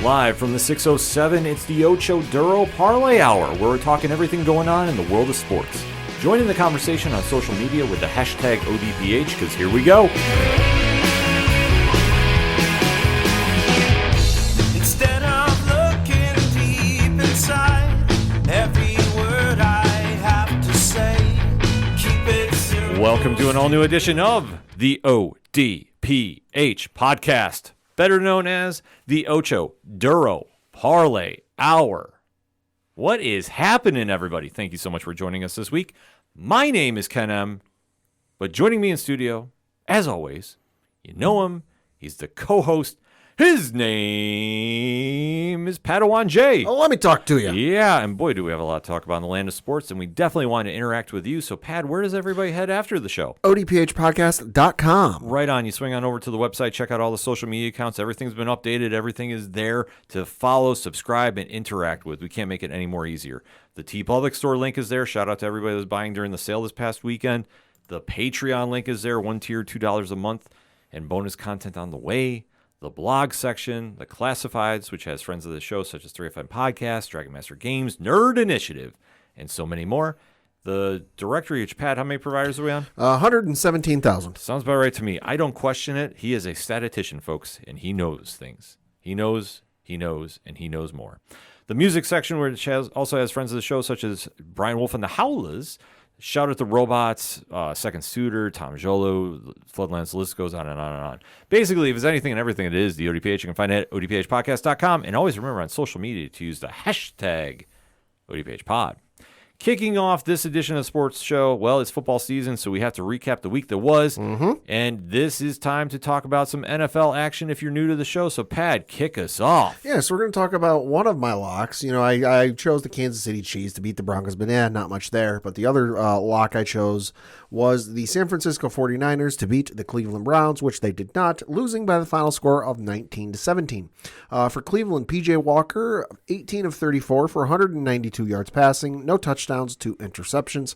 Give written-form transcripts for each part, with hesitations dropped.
Live from the 607, it's the Ocho Duro Parlay Hour, where we're talking everything going on in the world of sports. Join in the conversation on social media with the hashtag ODPH, because here we go. Instead of looking deep inside, every word I have to say, keep it simple. Welcome to an all-new edition of the ODPH podcast, better known as the Ocho Duro Parlay Hour. What is happening, everybody? Thank you so much for joining us this week. My name is Ken M., but joining me in studio, as always, you know him. He's the co-host. His name is Padawan J. Oh, let me talk to you. Yeah, and boy, do we have a lot to talk about in the land of sports, and we definitely want to interact with you. So, Pad, where does everybody head after the show? ODPHpodcast.com. Right on. You swing on over to the website, check out all the social media accounts. Everything's been updated. Everything is there to follow, subscribe, and interact with. We can't make it any more easier. The TeePublic store link is there. Shout out to everybody that was buying during the sale this past weekend. The Patreon link is there. One tier, $2 a month, and bonus content on the way. The blog section, the classifieds, which has friends of the show such as 3FM Podcast, Dragon Master Games, Nerd Initiative, and so many more. The directory, which, Pat, how many providers are we on? 117,000. Sounds about right to me. I don't question it. He is a statistician, folks, and he knows things. He knows, and he knows more. The music section, which also has friends of the show such as Brian Wolf and the Howlers. Shout out to Robots, Second Suitor, Tom Jolo, Floodlands, the list goes on and on and on. Basically, if it's anything and everything it is, the ODPH, you can find it at odphpodcast.com. And always remember on social media to use the hashtag ODPHpod. Kicking off this edition of the sports show, well, it's football season, so we have to recap the week that was. And this is time to talk about some NFL action if you're new to the show. So, Pat, kick us off. Yeah, so we're going to talk about one of my locks. You know, I chose the Kansas City Chiefs to beat the Broncos, but not much there. But the other lock I chose was the San Francisco 49ers to beat the Cleveland Browns, which they did not, losing by the final score of 19-17. For Cleveland, P.J. Walker, 18 of 34 for 192 yards passing, no touchdowns, 2 interceptions.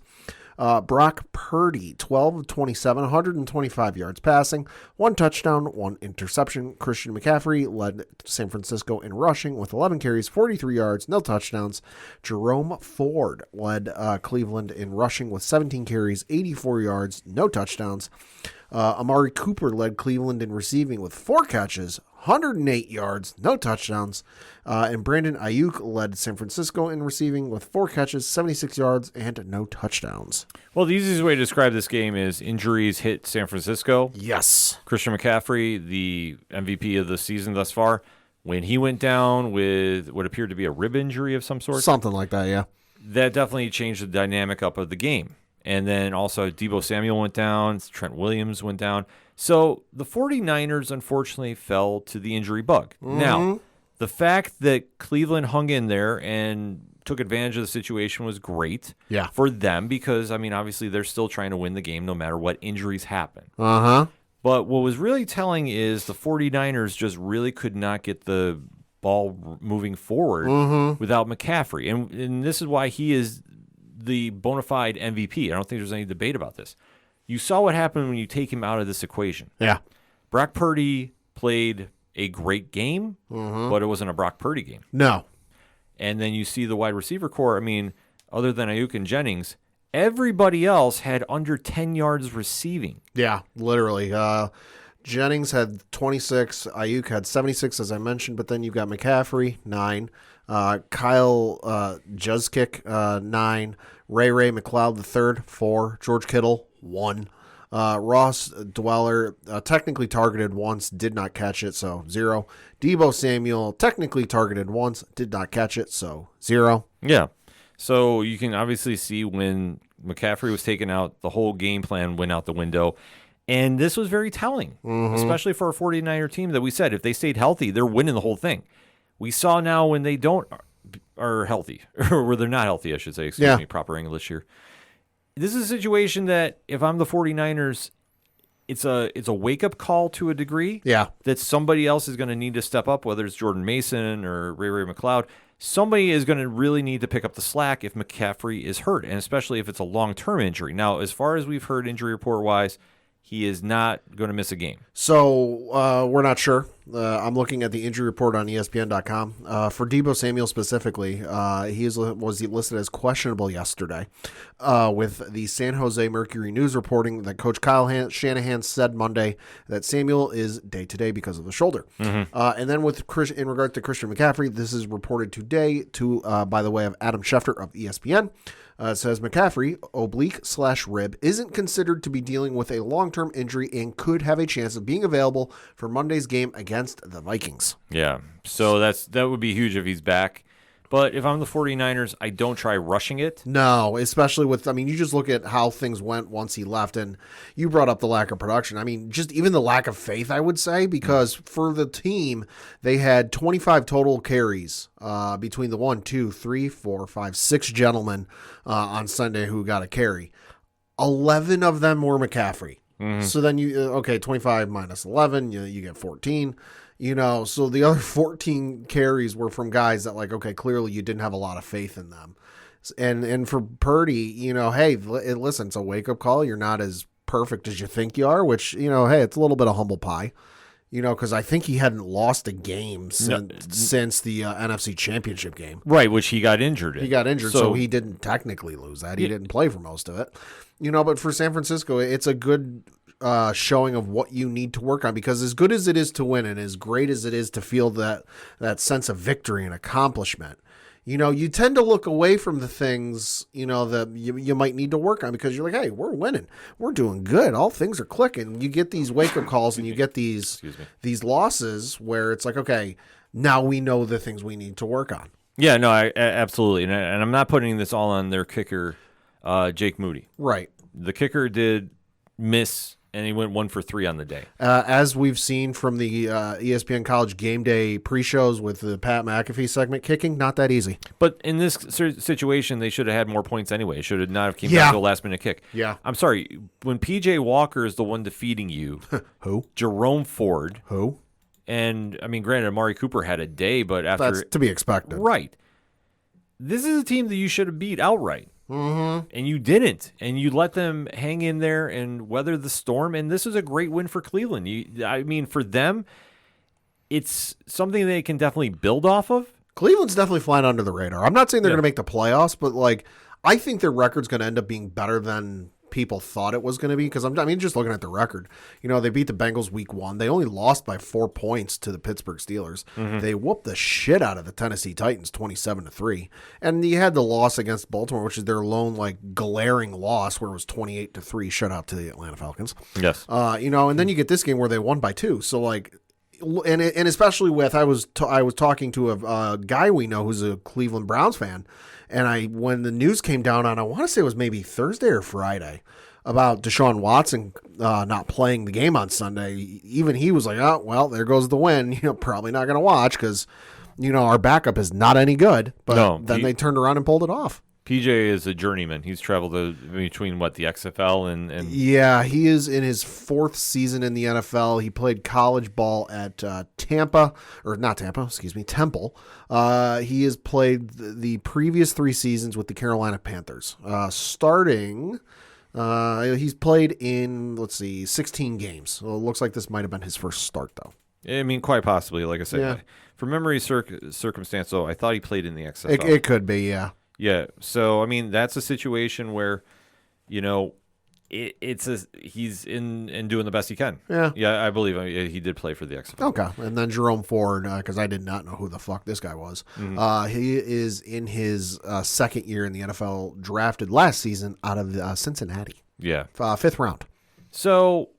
Brock Purdy, 12 of 27, 125 yards passing, 1 touchdown, 1 interception. Christian McCaffrey led San Francisco in rushing with 11 carries, 43 yards, no touchdowns. Jerome Ford led Cleveland in rushing with 17 carries, 84 yards, no touchdowns. Amari Cooper led Cleveland in receiving with 4 catches, 108 yards, no touchdowns. And Brandon Ayuk led San Francisco in receiving with 4 catches, 76 yards, and no touchdowns. Well, the easiest way to describe this game is injuries hit San Francisco. Yes. Christian McCaffrey, the MVP of the season thus far, when he went down with what appeared to be a rib injury of some sort. Something like that, yeah. That definitely changed the dynamic up of the game. And then also Deebo Samuel went down, Trent Williams went down. So the 49ers, unfortunately, fell to the injury bug. Now, the fact that Cleveland hung in there and took advantage of the situation was great for them because, I mean, obviously they're still trying to win the game no matter what injuries happen. But what was really telling is the 49ers just really could not get the ball moving forward without McCaffrey. And this is why he is the bona fide MVP. I don't think there's any debate about this. You saw what happened when you take him out of this equation. Yeah. Brock Purdy played a great game, but it wasn't a Brock Purdy game. No. And then you see the wide receiver core. I mean, other than Ayuk and Jennings, everybody else had under 10 yards receiving. Yeah, literally. Jennings had 26. Ayuk had 76, as I mentioned, but then you've got McCaffrey, 9. Kyle Juszczyk, 9. Ray McLeod III, 4. George Kittle, 1. Ross Dweller, technically targeted once, did not catch it, so 0. Deebo Samuel, technically targeted once, did not catch it, so 0. Yeah. So you can obviously see when McCaffrey was taken out, the whole game plan went out the window. And this was very telling, especially for a 49er team that we said if they stayed healthy, they're winning the whole thing. We saw now when they are healthy, or they're not healthy, I should say. Excuse me, proper English here. This is a situation that if I'm the 49ers, it's a wake-up call to a degree. Yeah. That somebody else is going to need to step up, whether it's Jordan Mason or Ray McLeod. Somebody is going to really need to pick up the slack if McCaffrey is hurt, and especially if it's a long-term injury. Now, as far as we've heard injury report-wise, he is not going to miss a game. So we're not sure. I'm looking at the injury report on ESPN.com. For Deebo Samuel specifically, he was listed as questionable yesterday, with the San Jose Mercury News reporting that Coach Kyle Shanahan said Monday that Samuel is day-to-day because of the shoulder. And then in regard to Christian McCaffrey, this is reported today by the way of Adam Schefter of ESPN. It says McCaffrey, oblique/rib, isn't considered to be dealing with a long-term injury and could have a chance of being available for Monday's game against the Vikings. Yeah, so that would be huge if he's back. But if I'm the 49ers, I don't try rushing it. No, especially you just look at how things went once he left, and you brought up the lack of production. I mean, just even the lack of faith, I would say, because for the team, they had 25 total carries between the 1, 2, 3, 4, 5, 6 gentlemen on Sunday who got a carry. 11 of them were McCaffrey. So then 25 minus 11, you get 14. So the other 14 carries were from guys that clearly you didn't have a lot of faith in them. And for Purdy, hey, listen, it's a wake-up call. You're not as perfect as you think you are, which, hey, it's a little bit of humble pie, because I think he hadn't lost a game since the NFC Championship game. Right, which he got injured in. He got injured, so he didn't technically lose that. He didn't play for most of it. But for San Francisco, it's a good showing of what you need to work on, because as good as it is to win and as great as it is to feel that sense of victory and accomplishment, you tend to look away from the things, that you might need to work on, because you're like, hey, we're winning. We're doing good. All things are clicking. You get these wake-up calls and you get these losses where it's like, okay, now we know the things we need to work on. Yeah, no, absolutely. And I'm not putting this all on their kicker, Jake Moody. Right. The kicker did miss, and he went 1 for 3 on the day. As we've seen from the ESPN College Game Day pre-shows with the Pat McAfee segment, kicking, not that easy. But in this situation, they should have had more points anyway. It should have not have came back to a last-minute kick. Yeah. I'm sorry. When P.J. Walker is the one defeating you. Who? Jerome Ford. Who? And, granted, Amari Cooper had a day, but after... That's to be expected. Right. This is a team that you should have beat outright. Mm-hmm. And you didn't. And you let them hang in there and weather the storm. And this is a great win for Cleveland. For them, it's something they can definitely build off of. Cleveland's definitely flying under the radar. I'm not saying they're going to make the playoffs, but I think their record's going to end up being better than people thought it was going to be, because just looking at the record, they beat the Bengals week 1. They only lost by 4 points to the Pittsburgh Steelers. Mm-hmm. They whooped the shit out of the Tennessee Titans 27-3. And you had the loss against Baltimore, which is their lone glaring loss, where it was 28-3 shutout to the Atlanta Falcons. Yes. And then you get this game where they won by 2. So and especially with, I was talking to a guy we know who's a Cleveland Browns fan, and when the news came down on, I want to say it was maybe Thursday or Friday, about Deshaun Watson not playing the game on Sunday, even he was like, oh, well, there goes the win. Probably not going to watch because, our backup is not any good. But then they turned around and pulled it off. PJ is a journeyman. He's traveled between the XFL and yeah, he is in his 4th season in the NFL. He played college ball at Temple. He has played the previous 3 seasons with the Carolina Panthers. Starting, he's played in 16 games. So it looks like this might have been his first start, though. Quite possibly. Like I said, yeah. For memory circumstance, though, I thought he played in the XFL. It could be, yeah. Yeah, so that's a situation where, he's in and doing the best he can. Yeah, I believe he did play for the XFL. Okay, and then Jerome Ford, because I did not know who the fuck this guy was. Mm-hmm. He is in his 2nd year in the NFL, drafted last season out of Cincinnati. Yeah, 5th round. So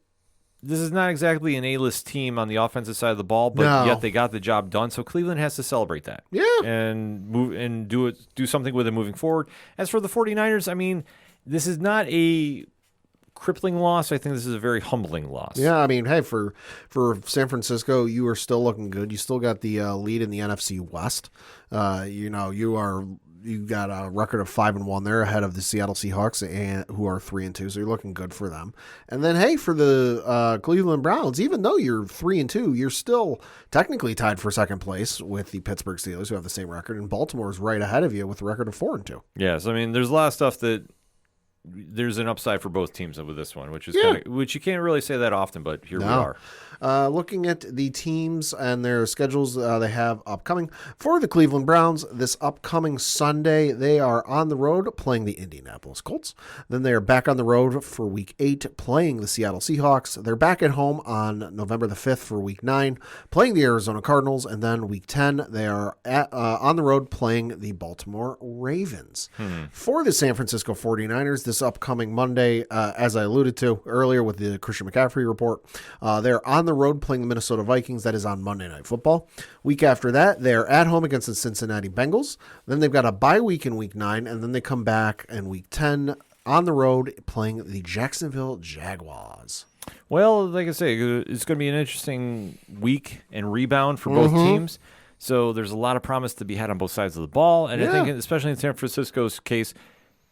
this is not exactly an A-list team on the offensive side of the ball, but yet they got the job done. So Cleveland has to celebrate that. Yeah. And move and do something with it moving forward. As for the 49ers, this is not a crippling loss. I think this is a very humbling loss. Yeah, hey, for San Francisco, you are still looking good. You still got the lead in the NFC West. You got a record of 5-1 there, ahead of the Seattle Seahawks, who are 3-2. So you're looking good for them. And then, hey, for the Cleveland Browns, even though you're 3-2, you're still technically tied for 2nd place with the Pittsburgh Steelers, who have the same record, and Baltimore is right ahead of you with a record of 4-2. Yes, there's a lot of stuff that there's an upside for both teams with this one, which is which you can't really say that often, but here we are. Looking at the teams and their schedules they have upcoming for the Cleveland Browns this upcoming Sunday, they are on the road playing the Indianapolis Colts. Then they are back on the road for Week 8 playing the Seattle Seahawks. They're back at home on November the 5th for Week 9 playing the Arizona Cardinals. And then Week 10 they are on the road playing the Baltimore Ravens. For the San Francisco 49ers this upcoming Monday, as I alluded to earlier with the Christian McCaffrey report, they're on the road playing the Minnesota Vikings. That is on Monday Night Football. Week after that, they're at home against the Cincinnati Bengals. Then they've got a bye week in Week 9, and then they come back in Week 10 on the road playing the Jacksonville Jaguars. Well, like I say, it's going to be an interesting week and rebound for both teams. So there's a lot of promise to be had on both sides of the ball. And I think, especially in San Francisco's case,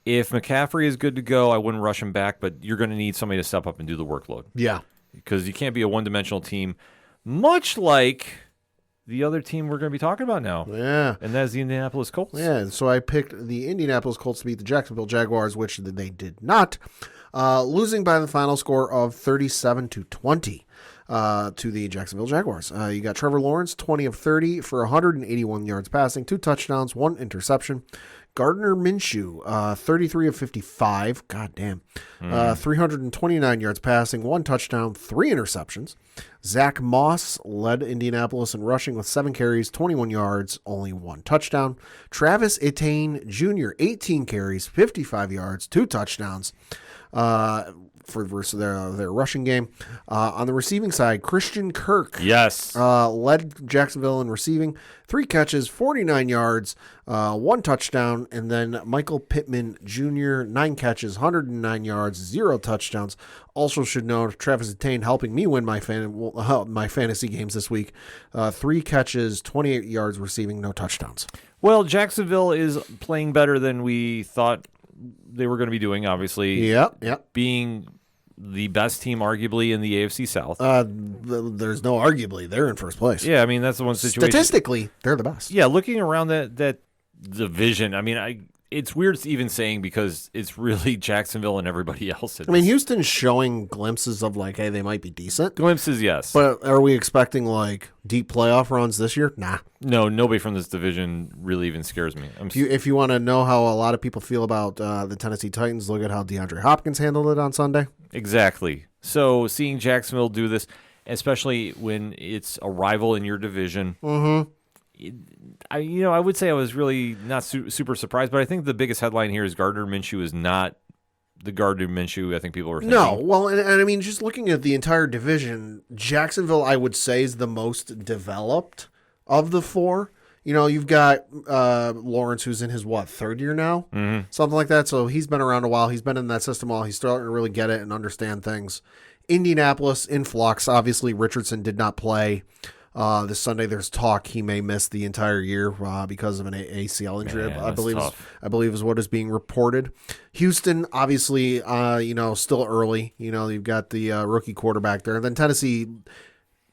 if McCaffrey is good to go, I wouldn't rush him back, but you're going to need somebody to step up and do the workload. Yeah. Because you can't be a one-dimensional team, much like the other team we're going to be talking about now. Yeah. And that's the Indianapolis Colts. Yeah, so I picked the Indianapolis Colts to beat the Jacksonville Jaguars, which they did not, losing by the final score of 37-20 to the Jacksonville Jaguars. You got Trevor Lawrence, 20 of 30 for 181 yards passing, 2 touchdowns, 1 interception. Gardner Minshew, 33 of 55, goddamn, 329 yards passing, 1 touchdown, 3 interceptions. Zach Moss led Indianapolis in rushing with 7 carries, 21 yards, only 1 touchdown. Travis Etienne Jr., 18 carries, 55 yards, 2 touchdowns. For the rest of their rushing game. On the receiving side, Christian Kirk led Jacksonville in receiving, 3 catches, 49 yards, 1 touchdown, and then Michael Pittman Jr., 9 catches, 109 yards, 0 touchdowns. Also should note, Travis Etienne helping me win my fantasy games this week. 3 catches, 28 yards receiving, no touchdowns. Well, Jacksonville is playing better than we thought they were going to be doing, obviously. Yep. Being the best team, arguably, in the AFC South. There's no arguably. They're in first place. Yeah, I mean, that's the one situation. Statistically, they're the best. Yeah, looking around that division, I mean, it's weird even saying because it's really Jacksonville and everybody else. I mean, Houston's showing glimpses of, like, hey, they might be decent. Glimpses, yes. But are we expecting, like, deep playoff runs this year? Nah. No, nobody from this division really even scares me. If you want to know how a lot of people feel about the Tennessee Titans, look at how DeAndre Hopkins handled it on Sunday. Exactly. So seeing Jacksonville do this, especially when it's a rival in your division, I would say I was really not super surprised, but I think the biggest headline here is Gardner Minshew is not the Gardner Minshew I think people were thinking. No, well, and I mean, just looking at the entire division, Jacksonville, I would say, is the most developed of the 4. You know, you've got Lawrence, who's in his, third year now? Something like that. So he's been around a while. He's been in that system a while. He's starting to really get it and understand things. Indianapolis, in flux. Obviously, Richardson did not play this Sunday. There's talk he may miss the entire year because of an ACL injury, Man, I believe is what is being reported. Houston, obviously, still early. You know, you've got the rookie quarterback there. And then Tennessee...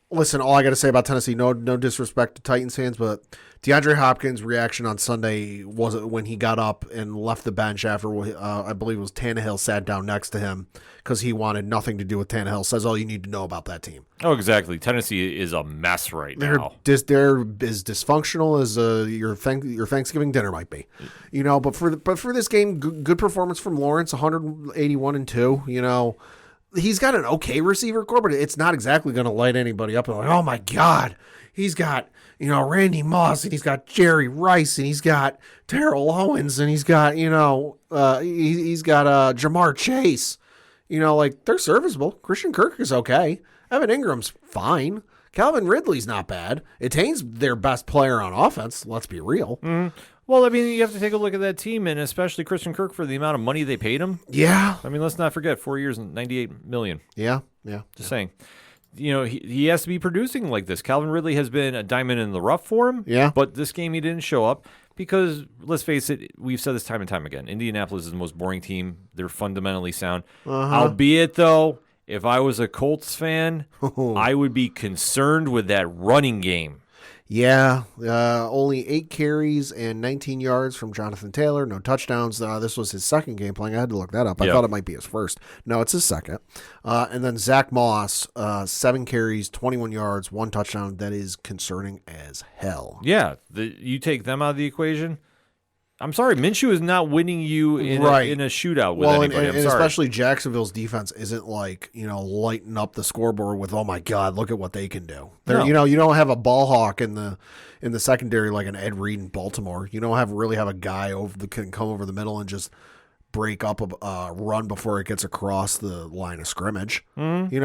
Listen, all I got to say about Tennessee, no disrespect to Titans fans, but DeAndre Hopkins' reaction on Sunday was when he got up and left the bench after, I believe it was Tannehill sat down next to him because he wanted nothing to do with Tannehill. Says all you need to know about that team. Oh, exactly. Tennessee is a mess right now. They're as dysfunctional as your Thanksgiving dinner might be. You know, but for this game, good performance from Lawrence, 181-2, you know. He's got an okay receiver core, but it's not exactly going to light anybody up. Like, oh my God, he's got, Randy Moss, and he's got Jerry Rice, and he's got Terrell Owens, and he's got, he's got Jamar Chase. They're serviceable. Christian Kirk is okay. Evan Ingram's fine. Calvin Ridley's not bad. Etienne's their best player on offense. Let's be real. Mm-hmm. Well, I mean, you have to take a look at that team, and especially Christian Kirk for the amount of money they paid him. Yeah. I mean, let's not forget, 4 years and $98 million. Yeah. Just saying. He has to be producing like this. Calvin Ridley has been a diamond in the rough for him. Yeah. But this game he didn't show up because, let's face it, we've said this time and time again. Indianapolis is the most boring team. They're fundamentally sound. Albeit, though, if I was a Colts fan, I would be concerned with that running game. Yeah, only 8 carries and 19 yards from Jonathan Taylor. No touchdowns. This was his second game playing. I had to look that up. I thought it might be his first. No, it's his second. And then Zach Moss, 7 carries, 21 yards, 1 touchdown. That is concerning as hell. Yeah, you take them out of the equation. I'm sorry, Minshew is not winning you in a shootout with anybody. And especially Jacksonville's defense isn't like, lighting up the scoreboard with, oh my God, look at what they can do. No. You don't have a ball hawk in the secondary like an Ed Reed in Baltimore. You don't really have a guy can come over the middle and just break up a run before it gets across the line of scrimmage. Mm-hmm.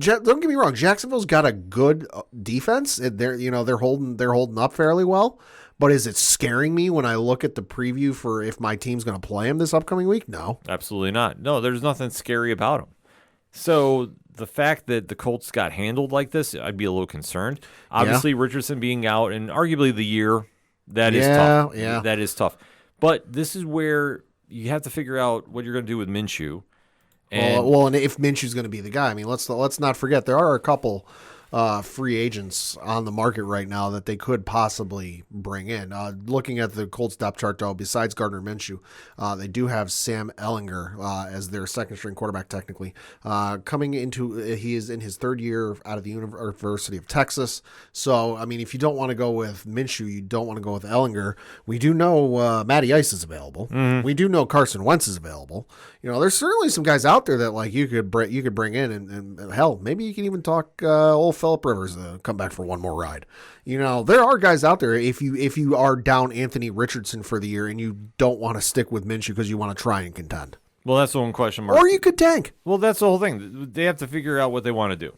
Don't get me wrong, Jacksonville's got a good defense. They're holding up fairly well. But is it scaring me when I look at the preview for if my team's going to play him this upcoming week? No. Absolutely not. No, there's nothing scary about him. So the fact that the Colts got handled like this, I'd be a little concerned. Obviously, Richardson being out and arguably the year, that is tough. Yeah. That is tough. But this is where you have to figure out what you're going to do with Minshew. And if Minshew's going to be the guy, I mean, let's not forget there are a couple free agents on the market right now that they could possibly bring in. Looking at the Colts depth chart, though, besides Gardner Minshew, they do have Sam Ehlinger as their second-string quarterback, technically. He is in his third year out of the University of Texas. So, I mean, if you don't want to go with Minshew, you don't want to go with Ehlinger. We do know Matty Ice is available. Mm-hmm. We do know Carson Wentz is available. There's certainly some guys out there that like you could bring in, and hell, maybe you can even talk old Phillip Rivers to come back for one more ride. There are guys out there. If you are down Anthony Richardson for the year and you don't want to stick with Minshew because you want to try and contend. Well, that's the one question mark. Or you could tank. Well, that's the whole thing. They have to figure out what they want to do.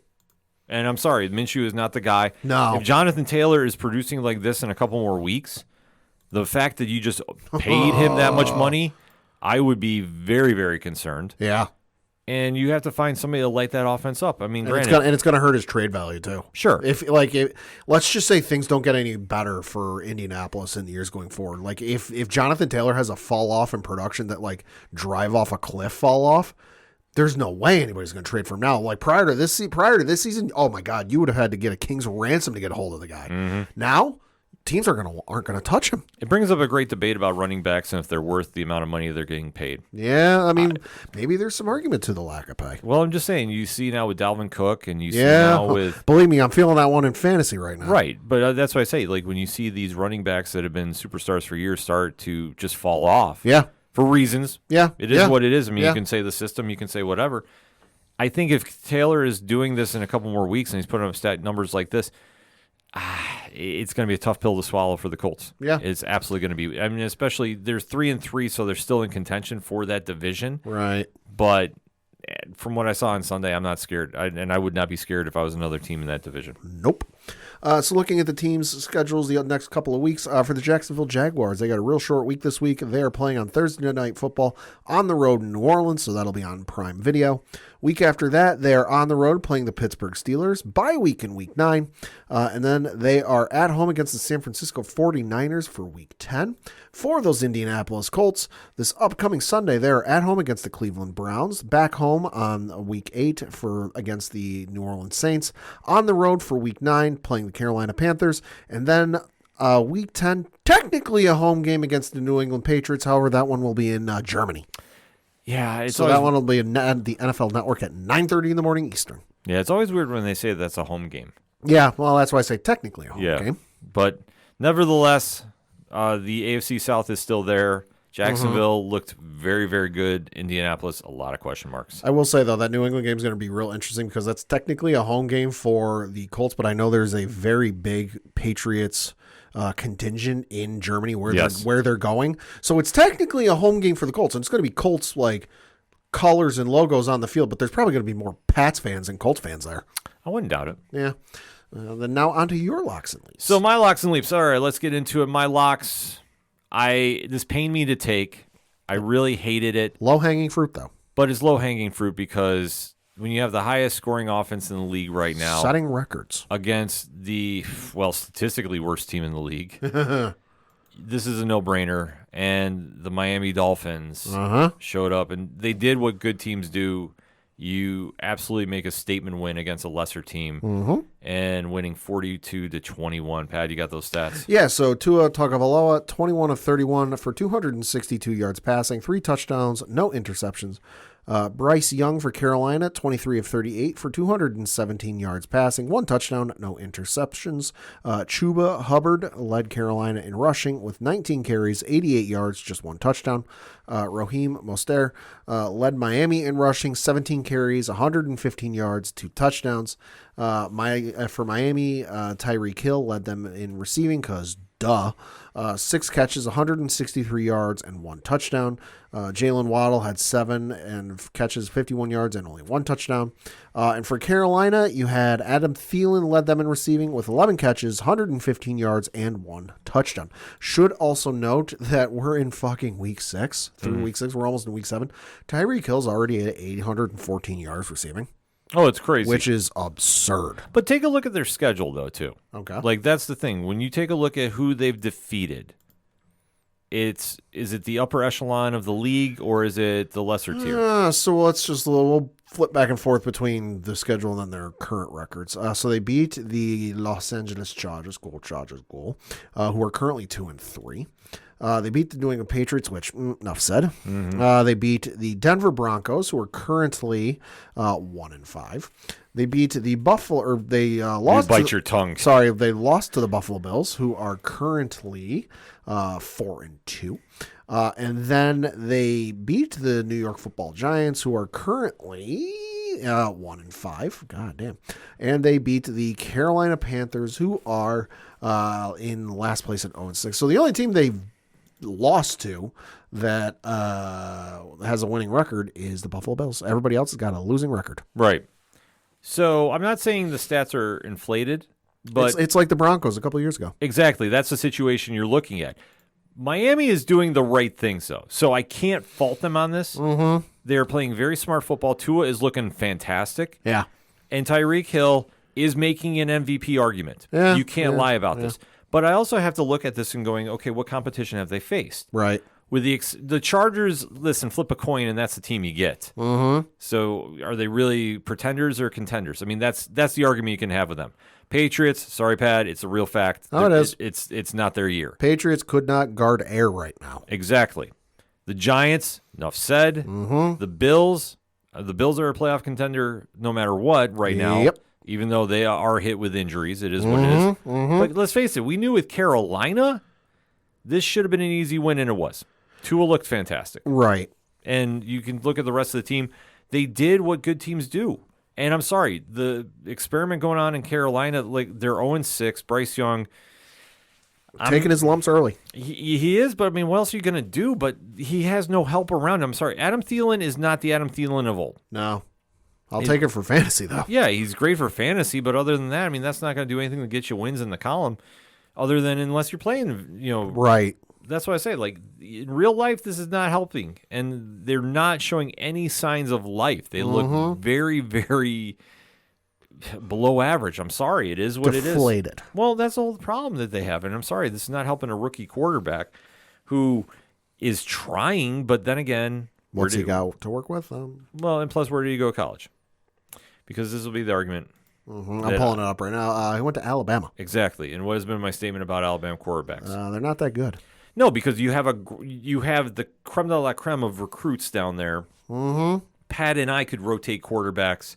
And I'm sorry, Minshew is not the guy. No. If Jonathan Taylor is producing like this in a couple more weeks, the fact that you just paid him that much money, I would be very, very concerned. Yeah. And you have to find somebody to light that offense up. I mean, it's going to hurt his trade value too. Sure. Let's just say things don't get any better for Indianapolis in the years going forward. Like if Jonathan Taylor has a fall off in production that like drive off a cliff fall off, there's no way anybody's going to trade for him now. Like prior to this season, oh my God, you would have had to get a king's ransom to get a hold of the guy. Mm-hmm. Now, teams aren't going to touch him. It brings up a great debate about running backs and if they're worth the amount of money they're getting paid. Yeah, I mean, maybe there's some argument to the lack of pay. Well, I'm just saying, you see now with Dalvin Cook and you see now with... Believe me, I'm feeling that one in fantasy right now. Right, but that's why I say, like, when you see these running backs that have been superstars for years start to just fall off. Yeah. For reasons. Yeah. It is what it is. I mean, you can say the system, you can say whatever. I think if Taylor is doing this in a couple more weeks and he's putting up stat numbers like this, it's going to be a tough pill to swallow for the Colts. Yeah. It's absolutely going to be. I mean, especially there's 3-3, so they're still in contention for that division. Right. But from what I saw on Sunday, I'm not scared. And I would not be scared if I was another team in that division. Nope. So looking at the team's schedules the next couple of weeks, for the Jacksonville Jaguars, they got a real short week this week. They are playing on Thursday Night Football on the road in New Orleans, so that'll be on Prime Video. Week after that, they are on the road playing the Pittsburgh Steelers, bye week in Week 9, and then they are at home against the San Francisco 49ers for Week 10. For those Indianapolis Colts, this upcoming Sunday, they are at home against the Cleveland Browns, back home on Week 8 against the New Orleans Saints, on the road for Week 9, playing the Carolina Panthers, and then Week 10, technically a home game against the New England Patriots. However, that one will be in Germany. Yeah, that one will be in the NFL Network at 9:30 in the morning Eastern. Yeah, it's always weird when they say that's a home game. Yeah, well, that's why I say technically a home game. But nevertheless, the AFC South is still there. Jacksonville looked very, very good. Indianapolis, a lot of question marks. I will say, though, that New England game is going to be real interesting because that's technically a home game for the Colts, but I know there's a very big Patriots contingent in Germany where they're going. So it's technically a home game for the Colts, and it's going to be Colts like colors and logos on the field, but there's probably going to be more Pats fans and Colts fans there. I wouldn't doubt it. Yeah. Then now on to your locks and leaps. So my locks and leaps. All right, let's get into it. My locks, this pained me to take. I really hated it. Low-hanging fruit, though. But it's low-hanging fruit because when you have the highest scoring offense in the league right now, setting records against the, statistically worst team in the league, this is a no-brainer. And the Miami Dolphins showed up, and they did what good teams do. you absolutely make a statement win against a lesser team and winning 42-21. Pat, you got those stats? Yeah, so Tua Tagovailoa, 21 of 31 for 262 yards passing, 3 touchdowns, no interceptions. Bryce Young for Carolina, 23 of 38 for 217 yards passing, 1 touchdown, no interceptions. Chuba Hubbard led Carolina in rushing with 19 carries, 88 yards, just 1 touchdown. Raheem Mostert led Miami in rushing, 17 carries, 115 yards, 2 touchdowns. For Miami, Tyreek Hill led them in receiving because 6 catches, 163 yards, and 1 touchdown. Jalen Waddle had 7 and catches, 51 yards, and only 1 touchdown. And for Carolina, you had Adam Thielen led them in receiving with 11 catches, 115 yards, and 1 touchdown. Should also note that we're in fucking week 6. Through week 6, we're almost in week 7. Tyreek Hill's already at 814 yards receiving. Oh, it's crazy. Which is absurd. But take a look at their schedule, though, too. Okay. Like, that's the thing. When you take a look at who they've defeated, is it the upper echelon of the league or is it the lesser tier? So let's just we'll flip back and forth between the schedule and then their current records. So they beat the Los Angeles Chargers, who are currently 2-3. They beat the New England Patriots, which enough said. They beat the Denver Broncos, who are currently 1-5. They beat the Buffalo, or they lost. You bite your tongue. Sorry, they lost to the Buffalo Bills, who are currently 4-2. And then they beat the New York Football Giants, who are currently 1-5. God damn. And they beat the Carolina Panthers, who are in last place at 0-6. So the only team they've lost to that has a winning record is the Buffalo Bills. Everybody else has got a losing record. Right. So I'm not saying the stats are inflated, but It's like the Broncos a couple of years ago. exactly, that's the situation you're looking at. Miami is doing the right things, though, so I can't fault them on this. They're playing very smart football. Tua is looking fantastic. Yeah. And Tyreek Hill is making an MVP argument. Yeah, You can't lie about this. But I also have to look at this and going, okay, what competition have they faced? Right. With the Chargers, listen, flip a coin, and that's the team you get. So are they really pretenders or contenders? I mean, that's the argument you can have with them. Patriots, sorry, Pat, it's a real fact. Oh, it is. It's not their year. Patriots could not guard air right now. Exactly. The Giants, enough said. The Bills are a playoff contender no matter what right now. Yep. Even though they are hit with injuries, it is what it is. But let's face it, we knew with Carolina, this should have been an easy win, and it was. Tua looked fantastic. Right. And you can look at the rest of the team. They did what good teams do. And I'm sorry, the experiment going on in Carolina, like they're 0-6. Bryce Young, Taking his lumps early. he is, but I mean, what else are you going to do? But he has no help around him. I'm sorry, Adam Thielen is not the Adam Thielen of old. No. I'll take it for fantasy, though. Yeah, he's great for fantasy, but other than that, I mean, that's not going to do anything to get you wins in the column, other than unless you're playing, Right. That's what I say. Like, in real life, this is not helping, and they're not showing any signs of life. They look very, very below average. I'm sorry. It is what it is. Deflated. Well, that's the whole problem that they have, and I'm sorry. This is not helping a rookie quarterback who is trying, but then again... What's he got to work with? Well, and plus, where did he go to college? Because this will be the argument. I'm pulling it up right now. He went to Alabama. Exactly. And what has been my statement about Alabama quarterbacks? They're not that good. No, because you have the creme de la creme of recruits down there. Pat and I could rotate quarterbacks,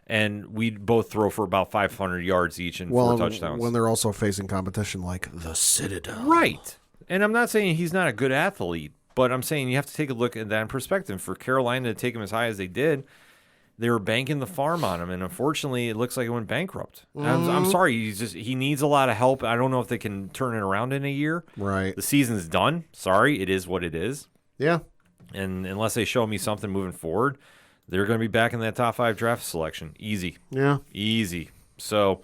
and we'd both throw for about 500 yards each and 4 touchdowns. When they're also facing competition like the Citadel. Right. And I'm not saying he's not a good athlete, but I'm saying you have to take a look at that in perspective. For Carolina to take him as high as they did, they were banking the farm on him, and unfortunately, it looks like it went bankrupt. I'm sorry, he needs a lot of help. I don't know if they can turn it around in a year. Right. The season's done. Sorry, it is what it is. Yeah. And unless they show me something moving forward, they're going to be back in that top 5 draft selection. Easy. Yeah. Easy. So,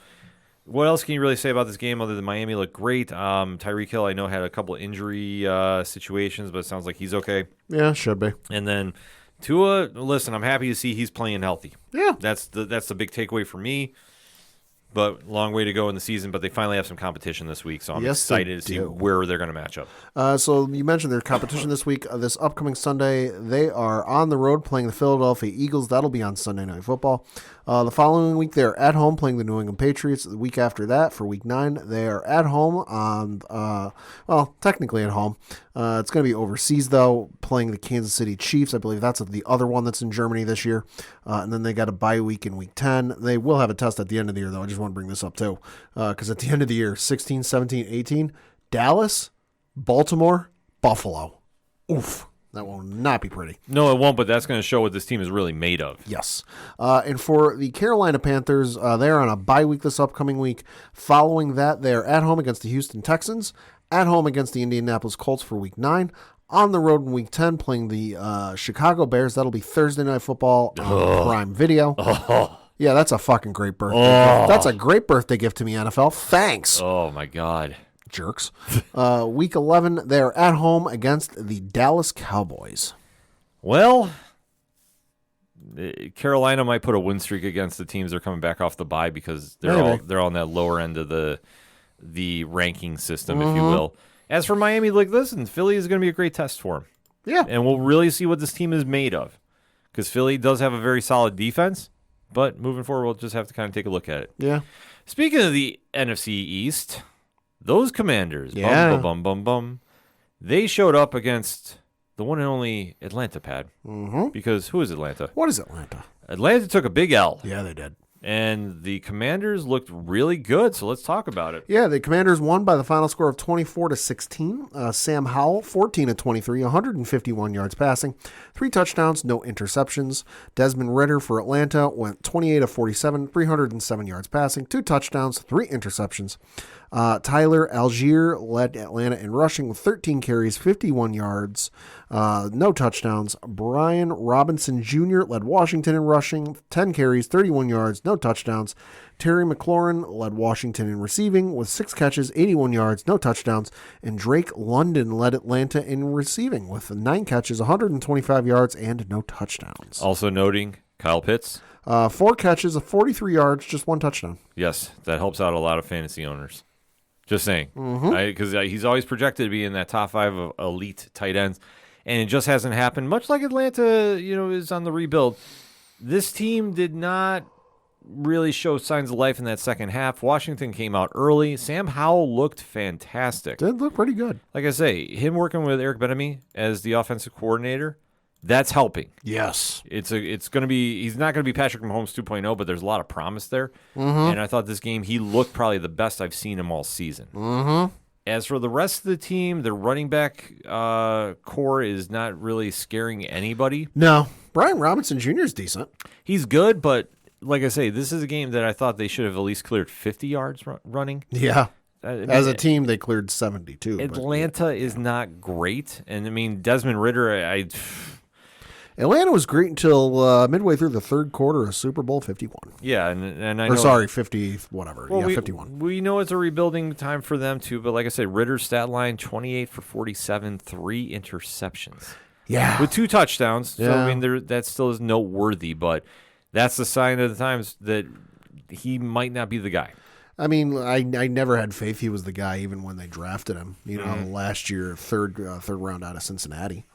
what else can you really say about this game other than Miami looked great? Tyreek Hill, I know, had a couple of injury situations, but it sounds like he's okay. Yeah, should be. And then Tua, listen, I'm happy to see he's playing healthy. Yeah. That's the big takeaway for me. but long way to go in the season. But they finally have some competition this week, so I'm Yes, they excited to see do. where they're going to match up. So you mentioned their competition this week. This upcoming Sunday, they are on the road playing the Philadelphia Eagles. That'll be on Sunday Night Football. The following week, they're at home playing the New England Patriots. The week after that, for Week 9, they are at home on, technically at home. It's going to be overseas, though, playing the Kansas City Chiefs. I believe that's the other one that's in Germany this year. And then they got a bye week in Week 10. They will have a test at the end of the year, though. I just want to bring this up, too. Because at the end of the year, 16, 17, 18, Dallas, Baltimore, Buffalo. Oof. That will not be pretty. No, it won't, but that's going to show what this team is really made of. Yes. And for the Carolina Panthers, they're on a bye week this upcoming week. Following that, they're at home against the Houston Texans, at home against the Indianapolis Colts for Week 9, on the road in Week 10 playing the Chicago Bears. That'll be Thursday Night Football on Prime Video. Yeah, that's a fucking great birthday gift. That's a great birthday gift to me, NFL. Thanks. Oh, my God. Jerks. Week 11, they're at home against the Dallas Cowboys. Well, Carolina might put a win streak against the teams that are coming back off the bye because they're on that lower end of the ranking system, if you will. As for Miami, listen, Philly is going to be a great test for them. Yeah. And we'll really see what this team is made of because Philly does have a very solid defense, but moving forward, we'll just have to kind of take a look at it. Yeah. Speaking of the NFC East, those Commanders, they showed up against the one and only Atlanta, Pad. Because who is Atlanta? What is Atlanta? Atlanta took a big L. Yeah, they did. And the Commanders looked really good, so let's talk about it. Yeah, the Commanders won by the final score of 24-16. Sam Howell, 14 of 23, 151 yards passing, 3 touchdowns, no interceptions. Desmond Ridder for Atlanta went 28 of 47, 307 yards passing, 2 touchdowns, 3 interceptions. Tyler Algier led Atlanta in rushing with 13 carries, 51 yards, no touchdowns. Brian Robinson Jr. led Washington in rushing, 10 carries, 31 yards, no touchdowns. Terry McLaurin led Washington in receiving with 6 catches, 81 yards, no touchdowns. And Drake London led Atlanta in receiving with 9 catches, 125 yards, and no touchdowns. Also noting Kyle Pitts. 4 catches, 43 yards, just 1 touchdown. Yes, that helps out a lot of fantasy owners. Just saying. Because he's always projected to be in that top 5 of elite tight ends, and it just hasn't happened. Much like Atlanta, is on the rebuild. This team did not really show signs of life in that second half. Washington came out early. Sam Howell looked fantastic. Did look pretty good. Like I say, him working with Eric Bieniemy as the offensive coordinator, that's helping. Yes. It's going to be, he's not going to be Patrick Mahomes 2.0, but there's a lot of promise there. And I thought this game, he looked probably the best I've seen him all season. As for the rest of the team, the running back core is not really scaring anybody. No. Brian Robinson Jr. is decent. He's good, but like I say, this is a game that I thought they should have at least cleared 50 yards running. Yeah. I mean, As a team, they cleared 72. Atlanta is not great. And, I mean, Desmond Ridder, Atlanta was great until midway through the third quarter of Super Bowl 51. Yeah, and I know. Or sorry, 50, whatever. Well, yeah, 51. We know it's a rebuilding time for them, too. But like I said, Ritter's stat line, 28 for 47, 3 interceptions. Yeah. With 2 touchdowns. So, Yeah. I mean, that still is noteworthy. But that's the sign of the times that he might not be the guy. I mean, I never had faith he was the guy even when they drafted him. Last year, third round out of Cincinnati.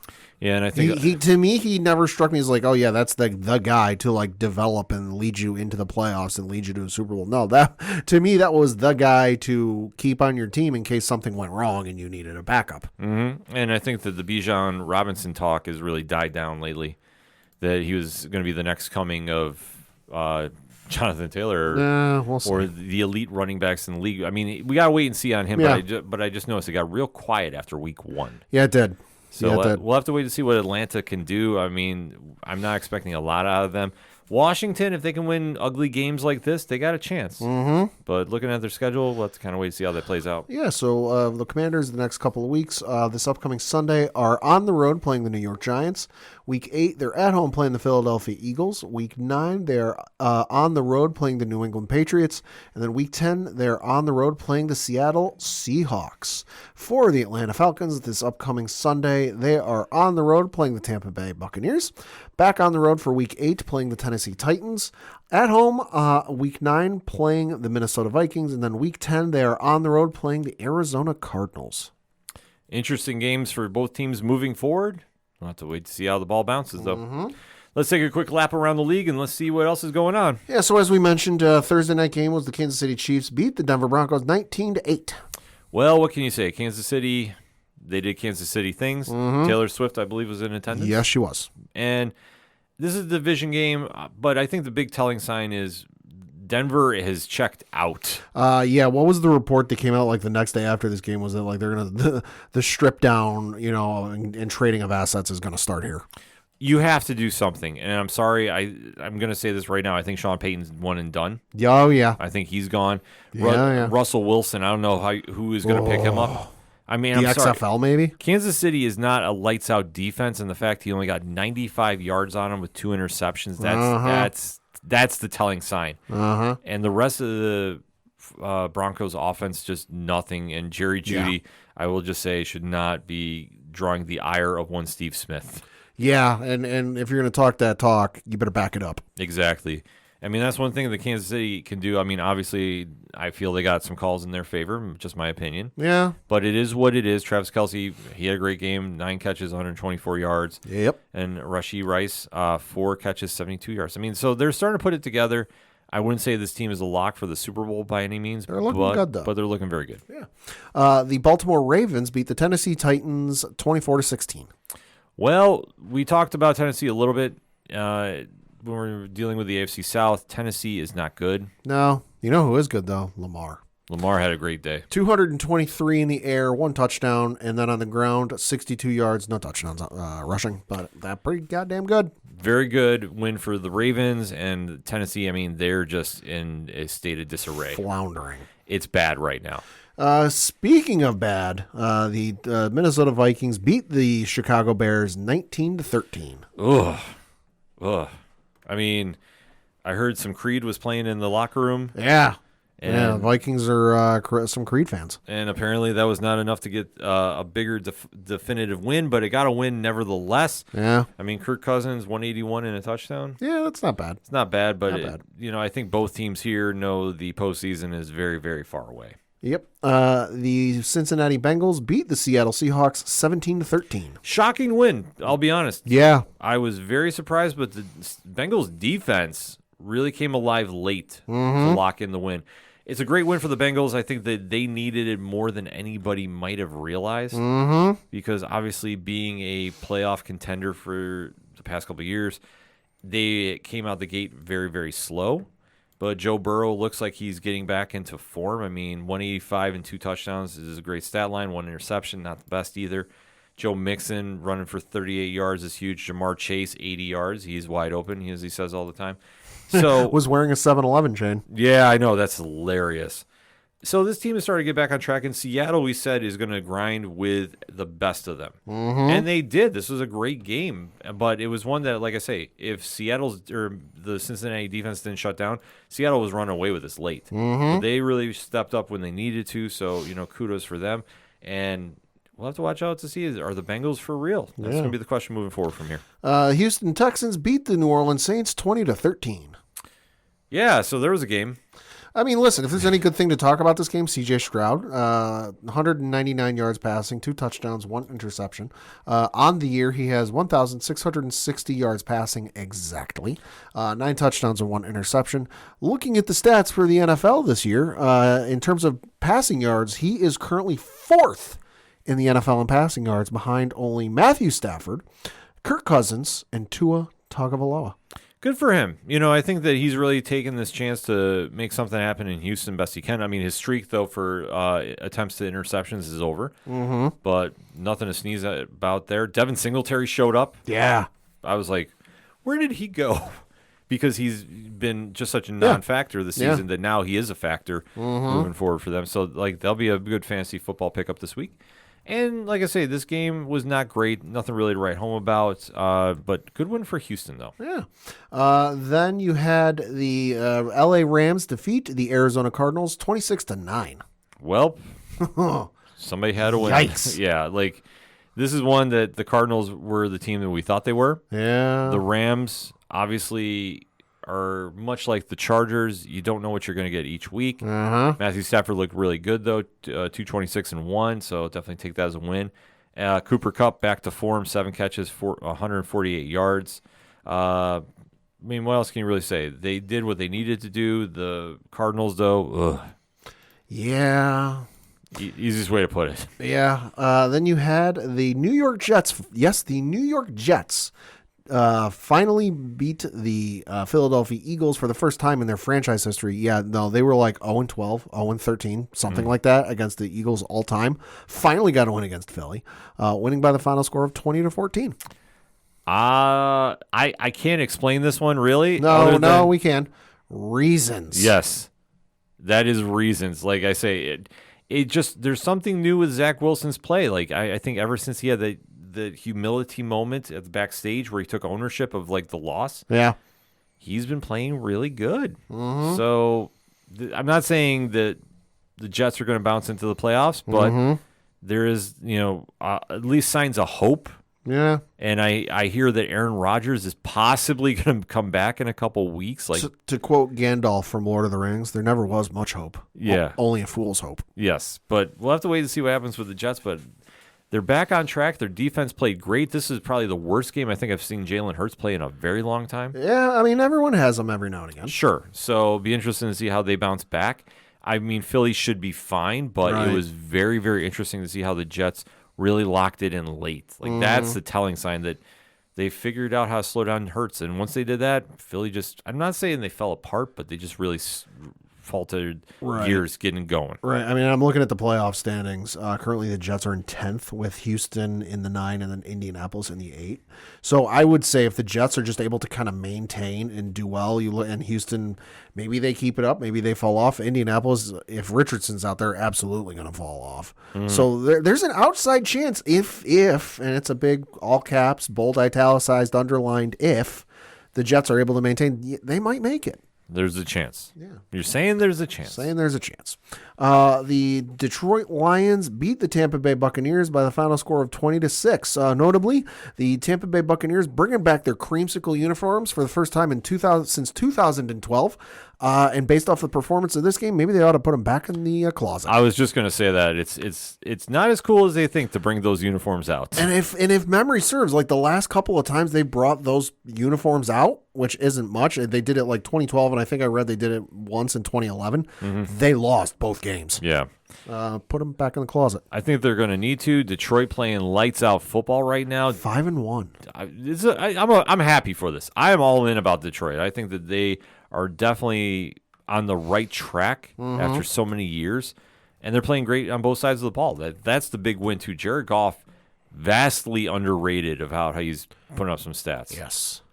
Yeah, and I think He to me, he never struck me as like, oh yeah, that's the guy to like develop and lead you into the playoffs and lead you to a Super Bowl. No, that to me that was the guy to keep on your team in case something went wrong and you needed a backup. And I think that the Bijan Robinson talk has really died down lately. That he was going to be the next coming of Jonathan Taylor We'll see. or the elite running backs in the league. I mean, we got to wait and see on him, Yeah. but I just noticed it got real quiet after week 1. Yeah, it did. So Yeah, it did. we'll have to wait to see what Atlanta can do. I mean, I'm not expecting a lot out of them. Washington, if they can win ugly games like this, they got a chance. But looking at their schedule, we'll have to kind of wait to see how that plays out. Yeah, so the Commanders the next couple of weeks, this upcoming Sunday, are on the road playing the New York Giants. Week 8, they're at home playing the Philadelphia Eagles. Week 9, they're on the road playing the New England Patriots. And then Week 10, they're on the road playing the Seattle Seahawks. For the Atlanta Falcons, this upcoming Sunday, they are on the road playing the Tampa Bay Buccaneers. Back on the road for Week 8, playing the Tennessee Titans. At home, week 9 playing the Minnesota Vikings, and then week 10 they are on the road playing the Arizona Cardinals. Interesting games for both teams moving forward. We'll have to wait to see how the ball bounces, though. Let's take a quick lap around the league, and let's see what else is going on. Yeah, so as we mentioned, Thursday night game was the Kansas City Chiefs beat the Denver Broncos 19-8. Well, what can you say? Kansas City, they did Kansas City things. Taylor Swift, I believe, was in attendance. Yes, she was. And this is a division game, but I think the big telling sign is Denver has checked out. Yeah, what was the report that came out like the next day after this game? Was that like they're gonna the strip down, and trading of assets is gonna start here? You have to do something, and I'm sorry, I'm gonna say this right now. I think Sean Payton's one and done. Oh yeah, I think he's gone. Yeah. Russell Wilson, I don't know who is gonna pick him up. I mean, the I'm XFL sorry. maybe. Kansas City is not a lights out defense, and the fact he only got 95 yards on him with 2 interceptions, that's the telling sign. And the rest of the Broncos offense, just nothing. And Jerry Jeudy, I will just say, should not be drawing the ire of one Steve Smith. Yeah, and if you're going to talk that talk, you better back it up. Exactly. I mean, that's one thing that Kansas City can do. I mean, obviously, I feel they got some calls in their favor, just my opinion. Yeah. But it is what it is. Travis Kelce, he had a great game, 9 catches, 124 yards. Yep. And Rashee Rice, 4 catches, 72 yards. I mean, so they're starting to put it together. I wouldn't say this team is a lock for the Super Bowl by any means. They're looking good, though. But they're looking very good. Yeah. The Baltimore Ravens beat the Tennessee Titans 24-16. Well, we talked about Tennessee a little bit when we were dealing with the AFC South. Tennessee is not good. No. You know who is good, though? Lamar. Lamar had a great day. 223 in the air, 1 touchdown, and then on the ground, 62 yards, no touchdowns rushing, but that's pretty goddamn good. Very good win for the Ravens, and Tennessee, I mean, they're just in a state of disarray. Floundering. It's bad right now. Speaking of bad, the Minnesota Vikings beat the Chicago Bears 19-13. Ugh. I mean, I heard some Creed was playing in the locker room. Yeah. And Vikings are some Creed fans. And apparently that was not enough to get a bigger definitive win, but it got a win nevertheless. Yeah. I mean, Kirk Cousins, 181 and a touchdown. Yeah, that's not bad. It's not bad, but, Not bad. I think both teams here know the postseason is very, very far away. Yep. The Cincinnati Bengals beat the Seattle Seahawks 17-13. Shocking win, I'll be honest. Yeah. I was very surprised, but the Bengals defense really came alive late to lock in the win. It's a great win for the Bengals. I think that they needed it more than anybody might have realized because obviously being a playoff contender for the past couple of years, they came out the gate very, very slow. But Joe Burrow looks like he's getting back into form. I mean, 185 and 2 touchdowns is a great stat line. 1 interception, not the best either. Joe Mixon running for 38 yards is huge. Jamar Chase, 80 yards. He's wide open, as he says all the time. So was wearing a 7-Eleven chain. Yeah, I know. That's hilarious. So this team is starting to get back on track. And Seattle, we said, is going to grind with the best of them. And they did. This was a great game. But it was one that, like I say, if Seattle's or the Cincinnati defense didn't shut down, Seattle was running away with this late. But they really stepped up when they needed to. So, kudos for them. And we'll have to watch out to see, are the Bengals for real? That's going to be the question moving forward from here. Houston Texans beat the New Orleans Saints 20-13. Yeah, so there was a game. I mean, listen, if there's any good thing to talk about this game, C.J. Stroud, 199 yards passing, 2 touchdowns, 1 interception. On the year, he has 1,660 yards passing exactly, 9 touchdowns and 1 interception. Looking at the stats for the NFL this year, in terms of passing yards, he is currently 4th in the NFL in passing yards behind only Matthew Stafford, Kirk Cousins, and Tua Tagovailoa. Good for him. I think that he's really taken this chance to make something happen in Houston best he can. I mean, his streak, though, for attempts to interceptions is over. But nothing to sneeze about there. Devin Singletary showed up. Yeah. I was like, where did he go? Because he's been just such a non-factor this season that now he is a factor moving forward for them. So, they'll be a good fantasy football pickup this week. And like I say, this game was not great. Nothing really to write home about. But good win for Houston, though. Yeah. Then you had the L.A. Rams defeat the Arizona Cardinals 26-9. Well, somebody had to win. Yikes. Yeah, this is one that the Cardinals were the team that we thought they were. Yeah. The Rams obviously are much like the Chargers. You don't know what you're going to get each week. Matthew Stafford looked really good, though, 226-1, so definitely take that as a win. Cooper Kupp back to form, 7 catches, 148 yards. I mean, what else can you really say? They did what they needed to do. The Cardinals, though, Yeah. Easiest way to put it. Yeah. Then you had the New York Jets. Yes, the New York Jets finally beat the Philadelphia Eagles for the first time in their franchise history. Yeah, no, they were like 0-12, 0-13, something like that against the Eagles all time. Finally got a win against Philly, winning by the final score of 20-14. I can't explain this one really. No, we can. Reasons. Yes, that is reasons. Like I say, it just there's something new with Zach Wilson's play. Like I think ever since he had the humility moment at the backstage where he took ownership of like the loss. Yeah, he's been playing really good. So I'm not saying that the Jets are going to bounce into the playoffs, but there is at least signs of hope. Yeah, and I hear that Aaron Rodgers is possibly going to come back in a couple weeks. Like to quote Gandalf from Lord of the Rings, there never was much hope. Yeah, only a fool's hope. Yes, but we'll have to wait to see what happens with the Jets. But they're back on track. Their defense played great. This is probably the worst game I think I've seen Jalen Hurts play in a very long time. Yeah, I mean everyone has them every now and again. Sure. So it'll be interesting to see how they bounce back. I mean Philly should be fine, but It was very, very interesting to see how the Jets really locked it in late. Like that's the telling sign that they figured out how to slow down Hurts. And once they did that, Philly I'm not saying they fell apart, but they just really faltered gears getting going. Right. I mean, I'm looking at the playoff standings. Currently, the Jets are in 10th with Houston in the 9 and then Indianapolis in the 8. So I would say if the Jets are just able to kind of maintain and do well, and Houston, maybe they keep it up, maybe they fall off. Indianapolis, if Richardson's out there, absolutely going to fall off. So there's an outside chance if, and it's a big all caps, bold italicized, underlined, if the Jets are able to maintain, they might make it. There's a chance. Yeah. You're saying there's a chance. Saying there's a chance. The Detroit Lions beat the Tampa Bay Buccaneers by the final score of 20-6. Notably, the Tampa Bay Buccaneers bringing back their creamsicle uniforms for the first time since 2012. And based off the performance of this game, maybe they ought to put them back in the closet. I was just going to say that it's not as cool as they think to bring those uniforms out. And if memory serves, like the last couple of times they brought those uniforms out, which isn't much, they did it like 2012, and I think I read they did it once in 2011. They lost both games. Yeah. Put them back in the closet. I think they're going to need to. Detroit playing lights out football right now. 5-1. I'm happy for this. I am all in about Detroit. I think that they are definitely on the right track after so many years, and they're playing great on both sides of the ball. That's the big win too. Jared Goff, vastly underrated of how he's putting up some stats. Yes.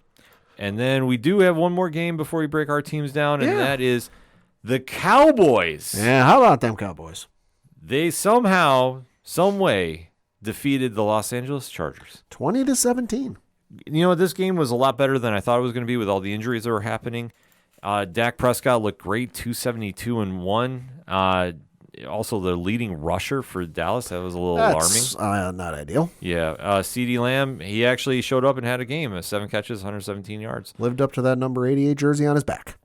And then we do have one more game before we break our teams down, and that is the Cowboys. Yeah, how about them Cowboys? They somehow, some way, defeated the Los Angeles Chargers. 20-17. This game was a lot better than I thought it was going to be with all the injuries that were happening. Dak Prescott looked great, 272-1. Also, the leading rusher for Dallas, that was a little alarming. Not ideal. Yeah. CeeDee Lamb, he actually showed up and had a game, 7 catches, 117 yards. Lived up to that number 88 jersey on his back.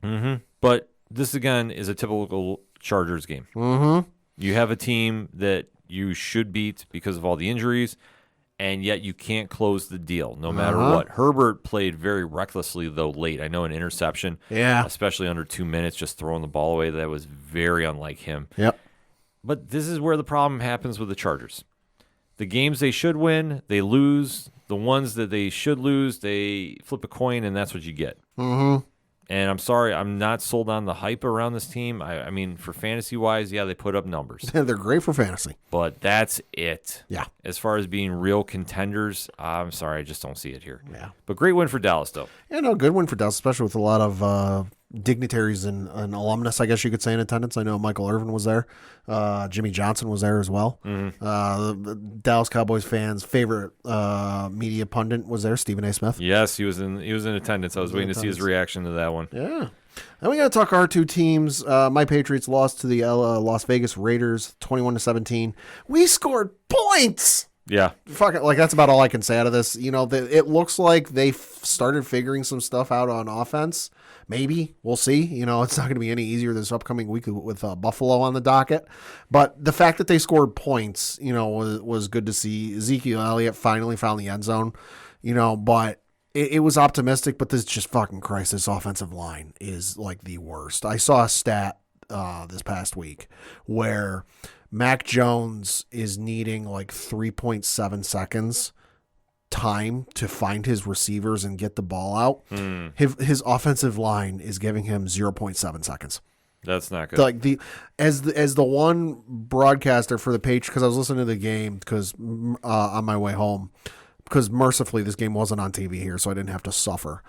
But this, again, is a typical Chargers game. You have a team that you should beat because of all the injuries, and yet you can't close the deal no matter what. Herbert played very recklessly, though, late. I know an interception, especially under 2 minutes, just throwing the ball away. That was very unlike him. Yep. But this is where the problem happens with the Chargers. The games they should win, they lose. The ones that they should lose, they flip a coin, and that's what you get. And I'm sorry, I'm not sold on the hype around this team. I mean, for fantasy-wise, yeah, they put up numbers. They're great for fantasy. But that's it. Yeah. As far as being real contenders, I'm sorry, I just don't see it here. Yeah. But great win for Dallas, though. Yeah, no, good win for Dallas, especially with a lot of dignitaries and alumnus, I guess you could say, in attendance. I know Michael Irvin was there. Jimmy Johnson was there as well. The Dallas Cowboys fans' favorite media pundit was there, Stephen A. Smith. Yes, he was in attendance. I was waiting to see his reaction to that one. Yeah. And we got to talk our two teams. My Patriots lost to the Las Vegas Raiders 21-17. We scored points. Yeah. Fucking, like, that's about all I can say out of this. You know, it looks like they started figuring some stuff out on offense. Maybe. We'll see. You know, it's not going to be any easier this upcoming week with Buffalo on the docket. But the fact that they scored points, you know, was good to see. Ezekiel Elliott finally found the end zone, you know, but it was optimistic. But this just fucking Christ, this offensive line is like the worst. I saw a stat this past week where Mac Jones is needing like 3.7 seconds time to find his receivers and get the ball out. His offensive line is giving him 0.7 seconds. That's not good. Like as the one broadcaster for the Patriots, because I was listening to the game because on my way home, because mercifully this game wasn't on TV here, so I didn't have to suffer.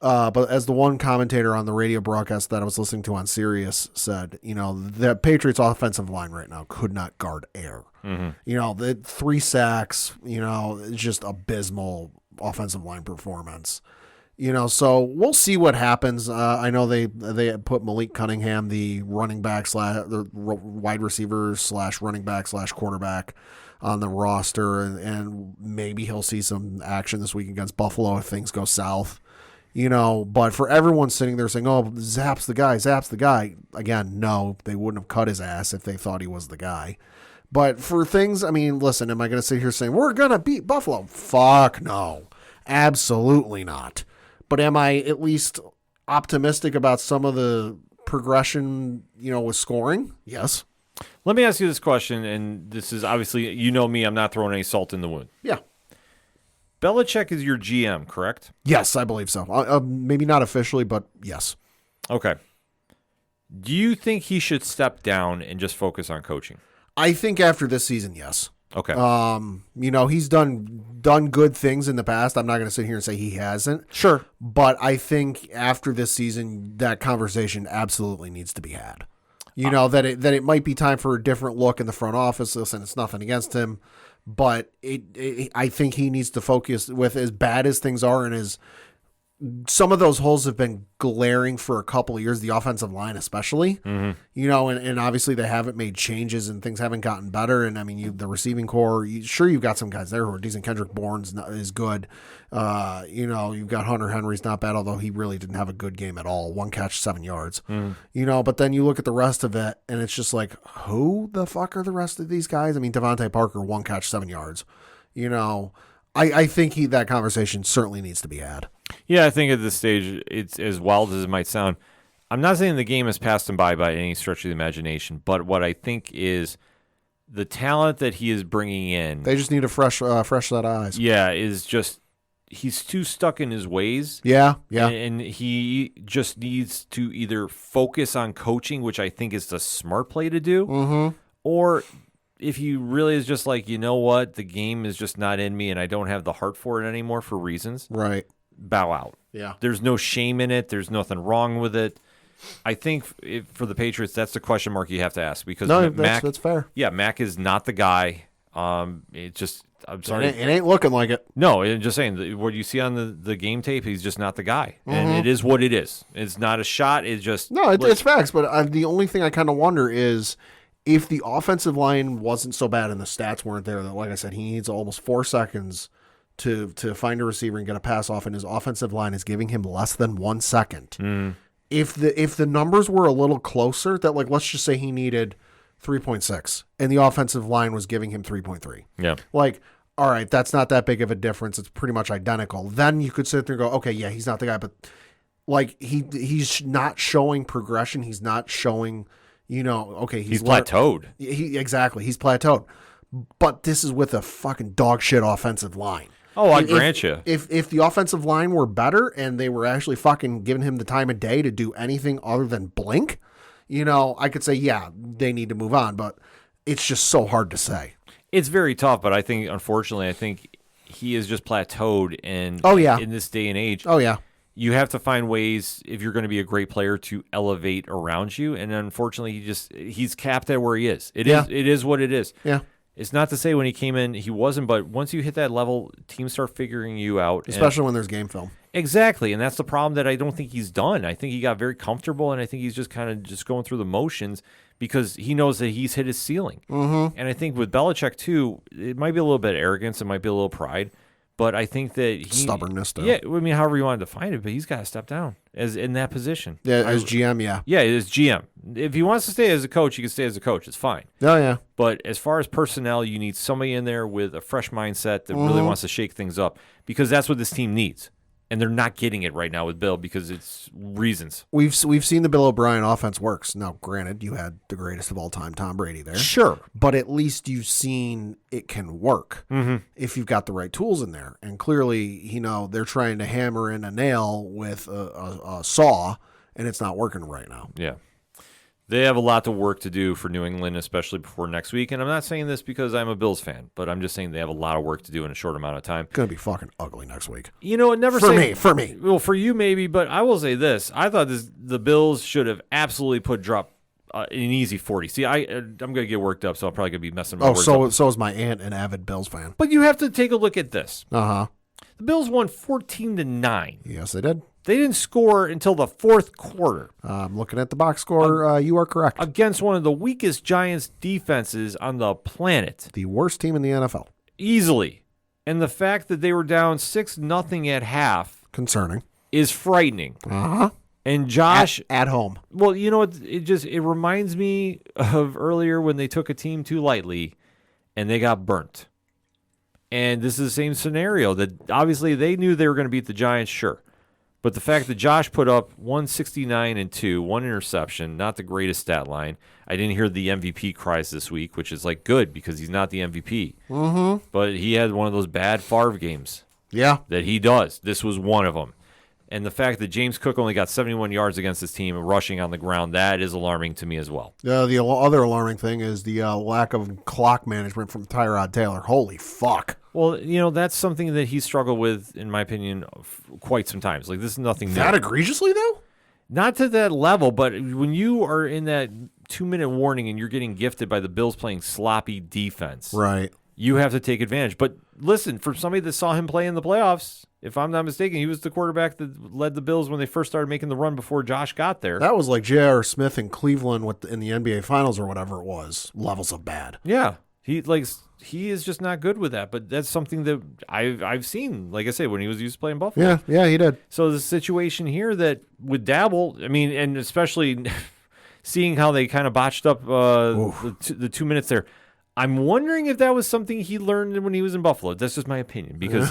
But as the one commentator on the radio broadcast that I was listening to on Sirius said, you know, the Patriots offensive line right now could not guard air. You know, the 3 sacks, you know, just abysmal offensive line performance. You know, so we'll see what happens. I know they put Malik Cunningham, the running back the wide receiver / running back / quarterback on the roster, and maybe he'll see some action this week against Buffalo if things go south. You know, but for everyone sitting there saying, oh, Zapp's the guy. Again, no, they wouldn't have cut his ass if they thought he was the guy. But for things, I mean, listen, am I going to sit here saying, we're going to beat Buffalo? Fuck no. Absolutely not. But am I at least optimistic about some of the progression, you know, with scoring? Yes. Let me ask you this question, and this is obviously, you know me, I'm not throwing any salt in the wound. Yeah. Belichick is your GM, correct? Yes, I believe so. Maybe not officially, but yes. Okay. Do you think he should step down and just focus on coaching? I think after this season, yes. Okay. You know, he's done good things in the past. I'm not going to sit here and say he hasn't. Sure. But I think after this season, that conversation absolutely needs to be had. You know, that it might be time for a different look in the front office. Listen, it's nothing against him. But I think he needs to focus with as bad as things are and some of those holes have been glaring for a couple of years, the offensive line especially, you know, and obviously they haven't made changes and things haven't gotten better. And I mean, the receiving core, you've got some guys there who are decent. Kendrick Bourne's is good. You know, you've got Hunter Henry's not bad, although he really didn't have a good game at all. 1 catch, 7 yards, you know, but then you look at the rest of it and it's just like, who the fuck are the rest of these guys? I mean, Devontae Parker, 1 catch, 7 yards, you know, I think that conversation certainly needs to be had. Yeah, I think at this stage, it's as wild as it might sound. I'm not saying the game has passed him by any stretch of the imagination, but what I think is the talent that he is bringing in. They just need a fresh set of eyes. Yeah, is just he's too stuck in his ways. Yeah. And he just needs to either focus on coaching, which I think is the smart play to do, or if he really is just like, you know what, the game is just not in me and I don't have the heart for it anymore for reasons. Right. Bow out. Yeah. There's no shame in it. There's nothing wrong with it. I think for the Patriots, that's the question mark you have to ask because that's fair. Yeah, Mac is not the guy. It just, I'm sorry. It ain't looking like it. No, I'm just saying, what you see on the game tape, he's just not the guy. And it is what it is. It's not a shot. It's just. No, it's facts. But the only thing I kind of wonder is if the offensive line wasn't so bad and the stats weren't there, that, like I said, he needs almost 4 seconds to find a receiver and get a pass off, and his offensive line is giving him less than 1 second. If the numbers were a little closer, that, like, let's just say he needed 3.6 and the offensive line was giving him 3.3. Yeah. Like, all right, that's not that big of a difference. It's pretty much identical. Then you could sit there and go, okay, yeah, he's not the guy, but like he's not showing progression. He's not showing, you know, okay, he's plateaued. Exactly. He's plateaued. But this is with a fucking dog shit offensive line. Oh, I grant you. If the offensive line were better and they were actually fucking giving him the time of day to do anything other than blink, you know, I could say, yeah, they need to move on, but it's just so hard to say. It's very tough, but I think, unfortunately, he is just plateaued. And in this day and age, you have to find ways, if you're going to be a great player, to elevate around you. And unfortunately, he's capped at where he is. It is what it is. Yeah. It's not to say when he came in he wasn't, but once you hit that level, teams start figuring you out. Especially when there's game film. Exactly, and that's the problem that I don't think he's done. I think he got very comfortable, and I think he's just kind of just going through the motions because he knows that he's hit his ceiling. Mm-hmm. And I think with Belichick, too, it might be a little bit of arrogance, it might be a little pride, but I think that stubbornness, though. Yeah, I mean, however you want to define it, but he's got to step down as in that position. Yeah, as GM, yeah. Yeah, as GM. If he wants to stay as a coach, he can stay as a coach. It's fine. Oh, yeah. But as far as personnel, you need somebody in there with a fresh mindset that really wants to shake things up because that's what this team needs. And they're not getting it right now with Bill because it's reasons. We've seen the Bill O'Brien offense works. Now, granted, you had the greatest of all time, Tom Brady, there. Sure. But at least you've seen it can work if you've got the right tools in there. And clearly, they're trying to hammer in a nail with a saw, and it's not working right now. Yeah. They have a lot of work to do for New England, especially before next week. And I'm not saying this because I'm a Bills fan, but I'm just saying they have a lot of work to do in a short amount of time. It's going to be fucking ugly next week. For me. Well, for you maybe, but I will say this. I thought the Bills should have absolutely drop an easy 40. See, I'm going to get worked up, so I'm probably going to be messing my words up. So is my aunt, an avid Bills fan. But you have to take a look at this. Uh-huh. The Bills won 14-9. Yes, they did. They didn't score until the fourth quarter. I'm looking at the box score. You are correct. Against one of the weakest Giants defenses on the planet. The worst team in the NFL. Easily. And the fact that they were down 6-0 at half. Concerning. Is frightening. Uh-huh. And Josh. At home. Well, you know what? It reminds me of earlier when they took a team too lightly and they got burnt. And this is the same scenario that obviously they knew they were going to beat the Giants, sure. But the fact that Josh put up 169 and 2, one interception, not the greatest stat line. I didn't hear the MVP cries this week, which is good because he's not the MVP. Mm-hmm. But he had one of those bad Favre games. Yeah. That he does. This was one of them. And the fact that James Cook only got 71 yards against his team rushing on the ground, that is alarming to me as well. The other alarming thing is the lack of clock management from Tyrod Taylor. Holy fuck. Well, that's something that he struggled with, in my opinion, quite some times. This is nothing new. That egregiously, though? Not to that level, but when you are in that 2-minute warning and you're getting gifted by the Bills playing sloppy defense, right? You have to take advantage. But listen, for somebody that saw him play in the playoffs, if I'm not mistaken, he was the quarterback that led the Bills when they first started making the run before Josh got there. That was like J.R. Smith in Cleveland in the NBA Finals or whatever it was. Levels of bad. Yeah. He is just not good with that, but that's something that I've seen, like I said, when he was used to playing Buffalo. Yeah, he did. So the situation here that with Dabble, I mean, and especially seeing how they kind of botched up the 2 minutes there, I'm wondering if that was something he learned when he was in Buffalo. That's just my opinion because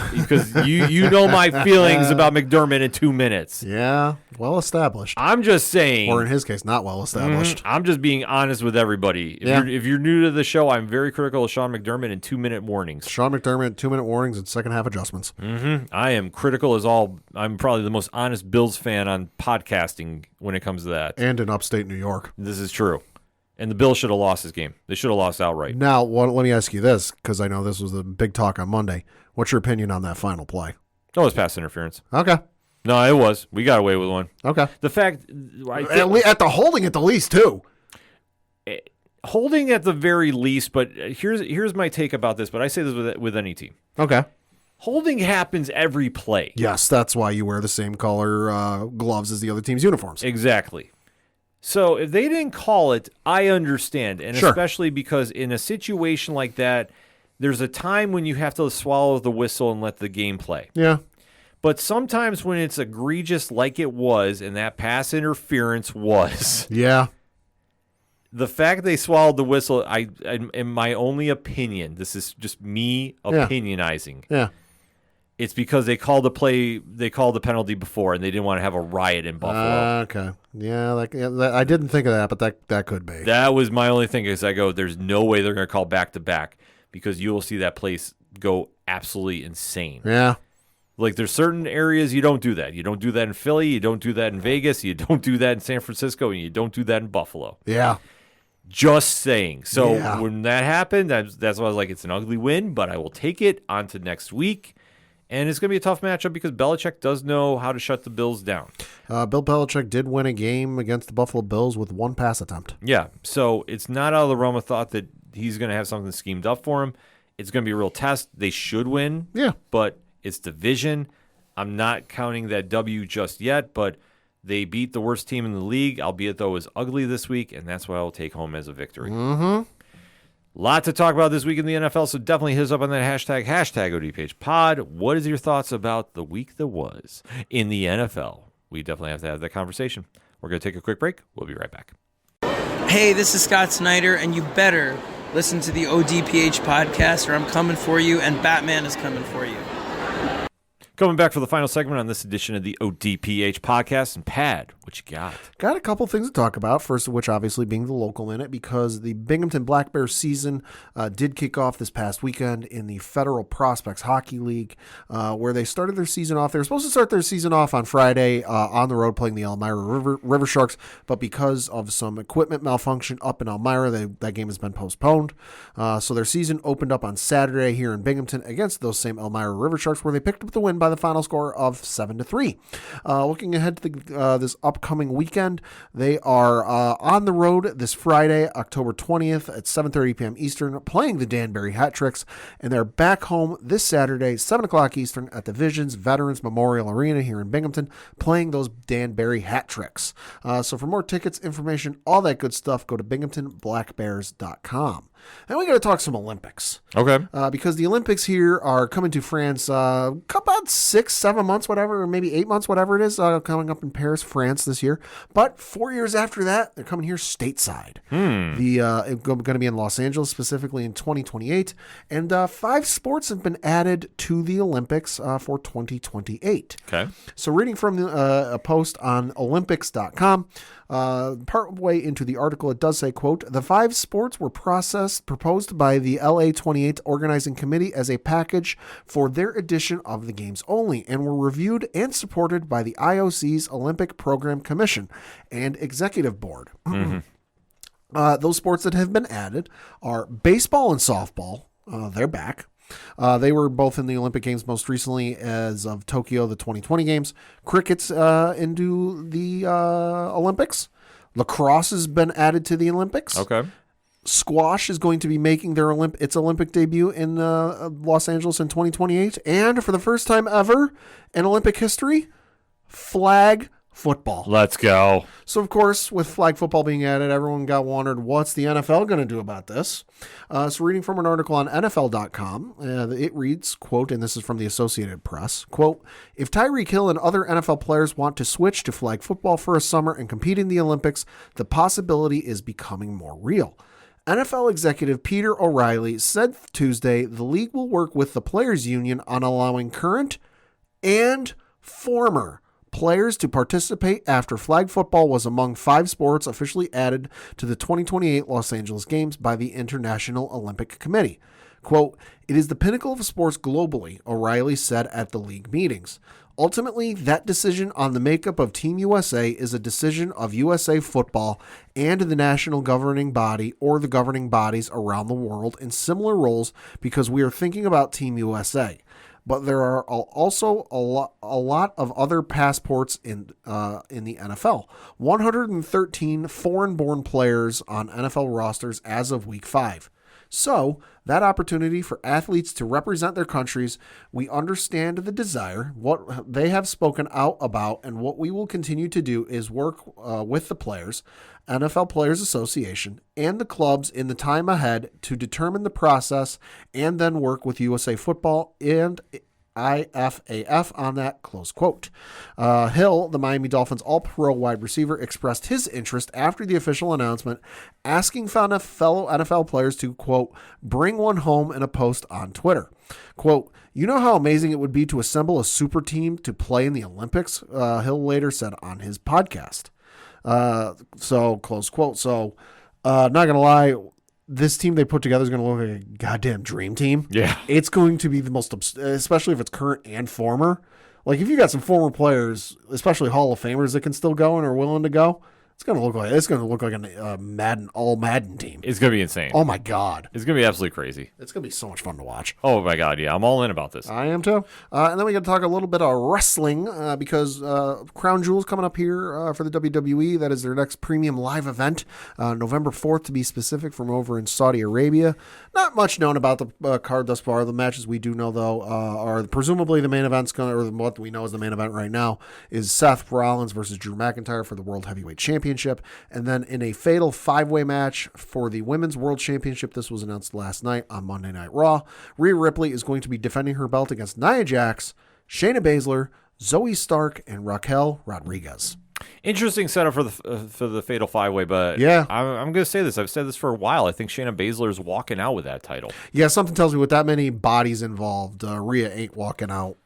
you know my feelings about McDermott in 2 minutes. Yeah, well established. I'm just saying, or in his case, not well established. I'm just being honest with everybody. If you're new to the show, I'm very critical of Sean McDermott in 2-minute warnings. Sean McDermott, 2-minute warnings and second half adjustments. Mm-hmm. I am critical as all. I'm probably the most honest Bills fan on podcasting when it comes to that. And in upstate New York. This is true. And the Bills should have lost this game. They should have lost outright. Now, let me ask you this, because I know this was the big talk on Monday. What's your opinion on that final play? Oh, it was pass interference. Okay. No, it was. We got away with one. Okay. The fact... at the holding at the least, too. Holding at the very least, but here's my take about this, but I say this with any team. Okay. Holding happens every play. Yes, that's why you wear the same color gloves as the other team's uniforms. Exactly. So if they didn't call it, I understand. And sure. Especially because in a situation like that, there's a time when you have to swallow the whistle and let the game play. Yeah. But sometimes when it's egregious like it was, and that pass interference was. Yeah. The fact they swallowed the whistle, in my only opinion, this is just me opinionizing. Yeah. It's because they called the penalty before, and they didn't want to have a riot in Buffalo. Okay. Yeah, I didn't think of that, but that could be. That was my only thing, is I go, there's no way they're going to call back-to-back, because you will see that place go absolutely insane. Yeah. There's certain areas you don't do that. You don't do that in Philly. You don't do that in Vegas. You don't do that in San Francisco, and you don't do that in Buffalo. Yeah. Just saying. So when that happened, that's why I was like, it's an ugly win, but I will take it on to next week. And it's going to be a tough matchup because Belichick does know how to shut the Bills down. Bill Belichick did win a game against the Buffalo Bills with one pass attempt. Yeah, so it's not out of the realm of thought that he's going to have something schemed up for him. It's going to be a real test. They should win. Yeah. But it's division. I'm not counting that W just yet, but they beat the worst team in the league, albeit though it was ugly this week, and that's what I'll take home as a victory. Mm-hmm. Lot to talk about this week in the NFL, so definitely hit us up on that hashtag ODPH pod. What is your thoughts about the week that was in the NFL? We definitely have to have that conversation. We're going to take a quick break. We'll be right back. Hey, this is Scott Snyder, and you better listen to the ODPH podcast, or I'm coming for you, and Batman is coming for you. Coming back for the final segment on this edition of the ODPH podcast. And Pad, what you got? Got a couple things to talk about, first of which obviously being the local minute, because the Binghamton Black Bears season did kick off this past weekend in the Federal Prospects Hockey League, where they started their season off. They were supposed to start their season off on Friday on the road playing the Elmira River Sharks, but because of some equipment malfunction up in Elmira, that game has been postponed. So their season opened up on Saturday here in Binghamton against those same Elmira River Sharks, where they picked up the win by the final score of 7-3. Looking ahead to this upcoming weekend, they are on the road this Friday, October 20th at 7:30 p.m. Eastern, playing the Danbury Hat Tricks, and they're back home this Saturday, 7 o'clock Eastern, at the Visions Veterans Memorial Arena here in Binghamton, playing those Danbury Hat Tricks. So for more tickets, information, all that good stuff, go to binghamtonblackbears.com. And we got to talk some Olympics. Okay. Because the Olympics here are coming to France about 6-7 months, whatever, or maybe 8 months, whatever it is, coming up in Paris, France this year. But 4 years after that, they're coming here stateside. It's going to be in Los Angeles, specifically in 2028. And 5 sports have been added to the Olympics for 2028. Okay. So reading from a post on Olympics.com, part way into the article, it does say, quote, "The 5 sports were proposed by the LA 28 organizing committee as a package for their edition of the games only, and were reviewed and supported by the IOC's Olympic Program Commission and Executive Board." Those sports that have been added are baseball and softball. They're back. They were both in the Olympic Games most recently as of Tokyo, the 2020 Games. Cricket's into the Olympics. Lacrosse has been added to the Olympics. Okay. Squash is going to be making their its Olympic debut in Los Angeles in 2028. And for the first time ever in Olympic history, flag football. Let's go. So, of course, with flag football being added, everyone got wondered, what's the NFL going to do about this? So reading from an article on NFL.com, it reads, quote, and this is from the Associated Press, quote, "If Tyreek Hill and other NFL players want to switch to flag football for a summer and compete in the Olympics, the possibility is becoming more real." NFL executive Peter O'Reilly said Tuesday the league will work with the Players Union on allowing current and former players to participate after flag football was among 5 sports officially added to the 2028 Los Angeles Games by the International Olympic Committee. Quote, "It is the pinnacle of sports globally," O'Reilly said at the league meetings. "Ultimately, that decision on the makeup of Team USA is a decision of USA Football and the national governing body or the governing bodies around the world in similar roles because we are thinking about Team USA. But there are also a lot of other passports in the NFL. 113 foreign-born players on NFL rosters as of Week 5. So, that opportunity for athletes to represent their countries, we understand the desire, what they have spoken out about, and what we will continue to do is work with the players, NFL Players Association, and the clubs in the time ahead to determine the process and then work with USA Football and IFAF on that," close quote. Hill, the Miami Dolphins all-pro wide receiver, expressed his interest after the official announcement, asking fellow NFL players to, quote, "bring one home" in a post on Twitter. Quote, "You know how amazing it would be to assemble a super team to play in the Olympics," Hill later said on his podcast. So, close quote. So, not going to lie, this team they put together is going to look like a goddamn dream team. Yeah. It's going to be the most, especially if it's current and former. Like, if you got some former players, especially Hall of Famers that can still go and are willing to go, It's gonna look like a Madden team. It's going to be insane. Oh my god, It's going to be absolutely crazy. it's gonna be so much fun to watch. Oh my God, yeah, I'm all in about this. I am too. And then we got to talk a little bit of wrestling because Crown Jewel's coming up here for the WWE. That is their next premium live event, November 4th to be specific, from over in Saudi Arabia. Not much known about the card thus far. The matches we do know, though, are presumably the main event's going to, or what we know is the main event right now, is Seth Rollins versus Drew McIntyre for the World Heavyweight Championship. And then in a fatal 5-way match for the Women's World Championship, this was announced last night on Monday Night Raw, Rhea Ripley is going to be defending her belt against Nia Jax, Shayna Baszler, Zoe Stark, and Raquel Rodriguez. Interesting setup for the Fatal 5-Way, but Yeah. I'm going to say this. I've said this for a while. I think Shayna Baszler is walking out with that title. Yeah, something tells me with that many bodies involved, Rhea ain't walking out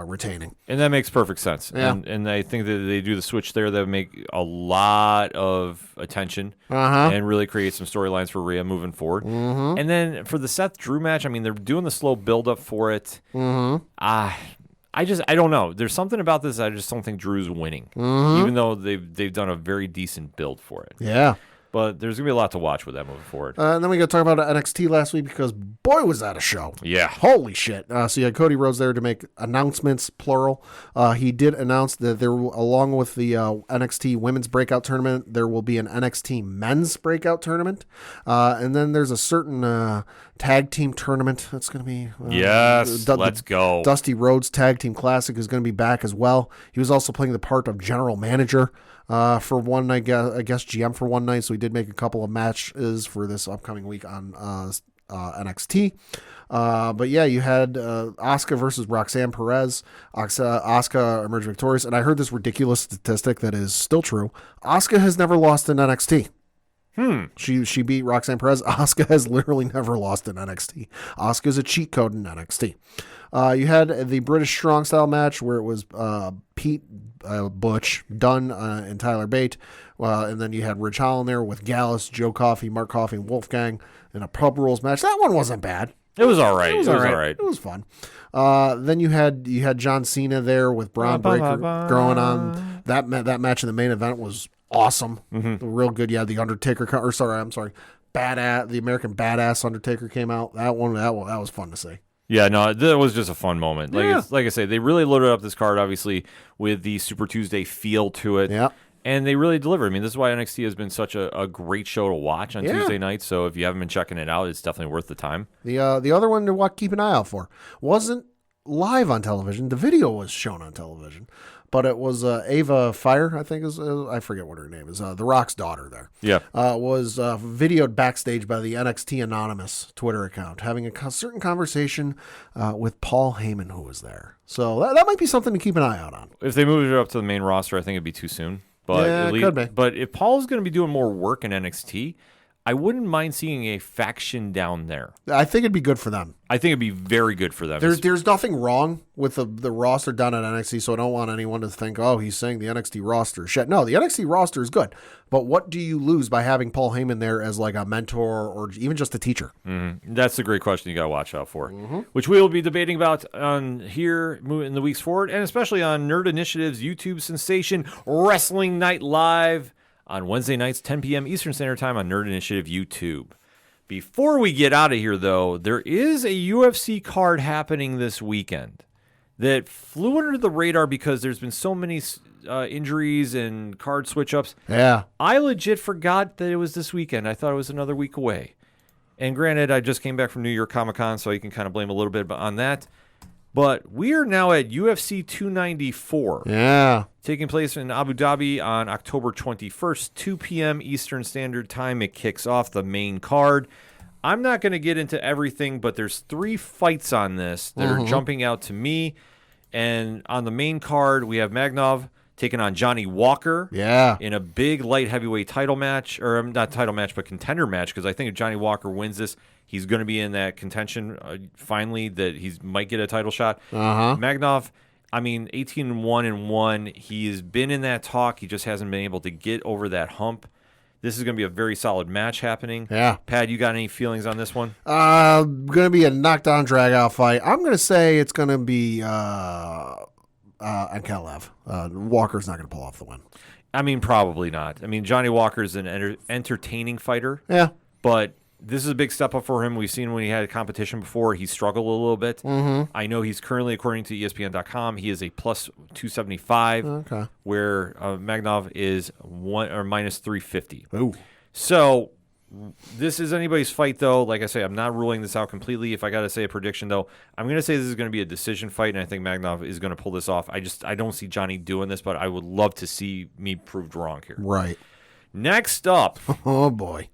retaining. And that makes perfect sense. Yeah. And I think that they do the switch there that would make a lot of attention and really create some storylines for Rhea moving forward. Mm-hmm. And then for the Seth Drew match, I mean, they're doing the slow build-up for it. Mm-hmm. I don't know. There's something about this I just don't think Drew's winning, even though they've done a very decent build for it. Yeah. But there's going to be a lot to watch with that moving forward. And then we got to talk about NXT last week because boy was that a show. Yeah. Holy shit. So you had Cody Rhodes there to make announcements, plural. He did announce that there, along with the NXT Women's Breakout Tournament, there will be an NXT Men's Breakout Tournament. And then there's a certain tag team tournament that's going to be... yes, let's go. Dusty Rhodes Tag Team Classic is going to be back as well. He was also playing the part of general manager for one night, I guess GM for one night. So he did make a couple of matches for this upcoming week on NXT. But yeah, you had Asuka versus Roxanne Perez. Asuka emerged victorious. And I heard this ridiculous statistic that is still true. Asuka has never lost in NXT. She beat Roxanne Perez. Asuka has literally never lost in NXT. Asuka is a cheat code in NXT. You had the British Strong Style match where it was Pete Butch, Dunn, and Tyler Bate. And then you had Ridge Holland there with Gallus, Joe Coffey, Mark Coffey, and Wolfgang in a pub rules match. That one wasn't bad. It was all right. It was all right. It was fun. Then you had John Cena there with Braun Breaker growing on. That match in the main event was awesome. Real good. You had the Undertaker, Badass, the American Badass Undertaker came out. That was fun to see. Yeah, no, that was just a fun moment. Yeah. Like I say, they really loaded up this card, obviously, with the Super Tuesday feel to it. Yeah. And they really delivered. I mean, this is why NXT has been such a great show to watch on Tuesday nights. So if you haven't been checking it out, it's definitely worth the time. The other one to keep an eye out for wasn't live on television. The video was shown on television, but it was Ava Fire, I think is I forget what her name is. The Rock's daughter there. Yeah. Was videoed backstage by the NXT Anonymous Twitter account, having a certain conversation with Paul Heyman, who was there. So that might be something to keep an eye out on. If they moved it up to the main roster, I think it'd be too soon. But yeah, it could be. But if Paul's going to be doing more work in NXT, I wouldn't mind seeing a faction down there. I think it'd be good for them. I think it'd be very good for them. There's nothing wrong with the roster down at NXT, so I don't want anyone to think, oh, he's saying the NXT roster shit. No, the NXT roster is good. But what do you lose by having Paul Heyman there as like a mentor or even just a teacher? Mm-hmm. That's a great question you got to watch out for, which we will be debating about on here in the weeks forward, and especially on Nerd Initiative's YouTube sensation, Wrestling Night Live, on Wednesday nights, 10 p.m. Eastern Standard Time on Nerd Initiative YouTube. Before we get out of here, though, there is a UFC card happening this weekend that flew under the radar because there's been so many injuries and card switch-ups. Yeah. I legit forgot that it was this weekend. I thought it was another week away. And granted, I just came back from New York Comic-Con, so you can kind of blame a little bit on that. But we are now at UFC 294. Yeah. Taking place in Abu Dhabi on October 21st, 2 p.m. Eastern Standard Time. It kicks off the main card. I'm not going to get into everything, but there's 3 fights on this that are jumping out to me. And on the main card, we have Magnov taking on Johnny Walker. Yeah. In a big light heavyweight title match, or not title match, but contender match, because I think if Johnny Walker wins this, he's going to be in that contention finally that he might get a title shot. Magnov, I mean, 18-1-1. He has been in that talk. He just hasn't been able to get over that hump. This is going to be a very solid match happening. Yeah. Pat, you got any feelings on this one? Going to be a knockdown, drag-out fight. I'm going to say it's going to be Ankalaev. Walker's not going to pull off the win. I mean, probably not. I mean, Johnny Walker's an entertaining fighter. Yeah. But this is a big step up for him. We've seen when he had a competition before, he struggled a little bit. Mm-hmm. I know he's currently, according to ESPN.com, he is a plus 275, where Magnov is minus 350. Ooh. So this is anybody's fight, though. Like I say, I'm not ruling this out completely. If I got to say a prediction, though, I'm going to say this is going to be a decision fight, and I think Magnov is going to pull this off. I don't see Johnny doing this, but I would love to see me proved wrong here. Right. Next up. Oh, boy.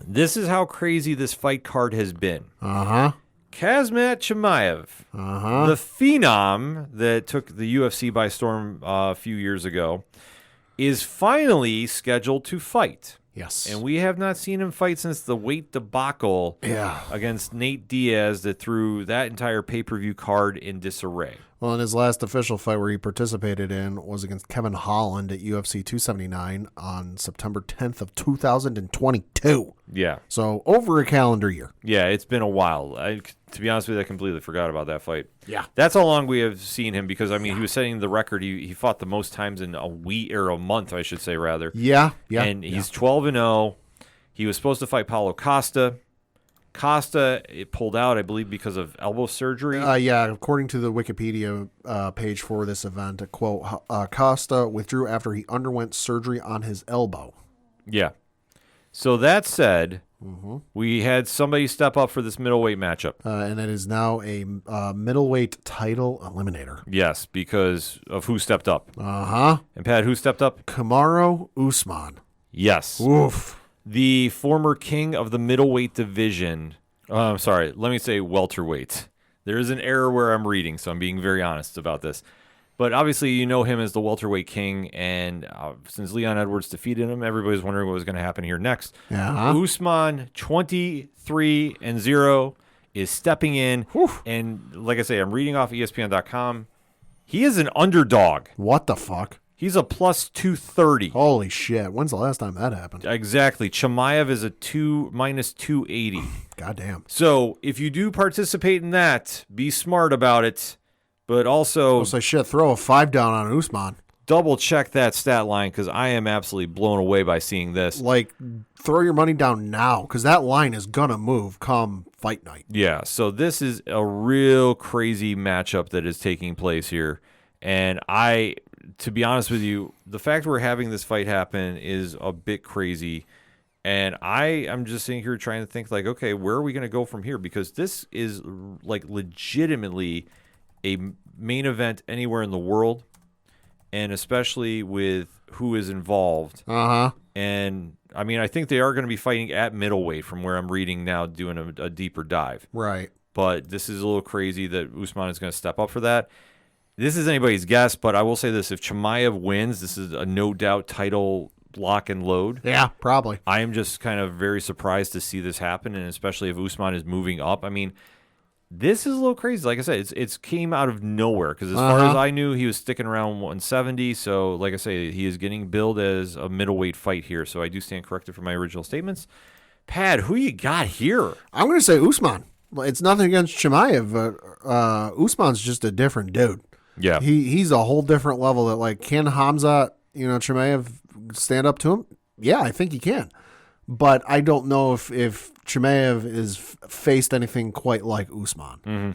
This is how crazy this fight card has been. Uh-huh. Kazmat Chimaev, the phenom that took the UFC by storm a few years ago, is finally scheduled to fight. Yes. And we have not seen him fight since the weight debacle against Nate Diaz that threw that entire pay-per-view card in disarray. Well, in his last official fight where he participated in was against Kevin Holland at UFC 279 on September 10th of 2022. Yeah. So over a calendar year. Yeah, it's been a while. To be honest with you, I completely forgot about that fight. Yeah. That's how long we have seen him because, I mean, he was setting the record. He fought the most times in a week or a month, I should say, rather. Yeah. And he's 12-0. He was supposed to fight Paulo Costa. It pulled out, I believe, because of elbow surgery. Yeah, according to the Wikipedia page for this event, a quote, Costa withdrew after he underwent surgery on his elbow. Yeah. So that said, we had somebody step up for this middleweight matchup. And it is now a middleweight title eliminator. Yes, because of who stepped up. Uh-huh. And Pat, who stepped up? Kamaru Usman. Yes. Oof. The former king of the middleweight division. I'm sorry, let me say welterweight. There is an error where I'm reading, so I'm being very honest about this. But obviously, you know him as the welterweight king, and since Leon Edwards defeated him, everybody's wondering what was going to happen here next. Usman, 23-0, is stepping in, and like I say, I'm reading off ESPN.com. He is an underdog. What the fuck? He's a plus 230. Holy shit. When's the last time that happened? Exactly. Chimaev is a minus 280. Goddamn. So if you do participate in that, be smart about it, but also I'll say shit, throw a 5 down on Usman. double check that stat line because I am absolutely blown away by seeing this. Like, throw your money down now because that line is going to move come fight night. Yeah, so this is a real crazy matchup that is taking place here. And to be honest with you, the fact we're having this fight happen is a bit crazy. And I'm just sitting here trying to think, like, okay, where are we going to go from here? Because this is, like, legitimately a main event anywhere in the world. And especially with who is involved. Uh-huh. And, I mean, I think they are going to be fighting at middleweight from where I'm reading now, doing a deeper dive. Right. But this is a little crazy that Usman is going to step up for that. This is anybody's guess, but I will say this. If Chimaev wins, this is a no-doubt title lock and load. Yeah, probably. I am just kind of very surprised to see this happen, and especially if Usman is moving up. I mean, this is a little crazy. Like I said, it's came out of nowhere because as far as I knew, he was sticking around 170. So, like I say, he is getting billed as a middleweight fight here. So I do stand corrected for my original statements. Pat, who you got here? I'm going to say Usman. It's nothing against Chimaev, but Usman's just a different dude. Yeah. He's a whole different level that, like, can Hamza, Chimaev stand up to him? Yeah, I think he can. But I don't know if Chimaev is faced anything quite like Usman. Mm-hmm.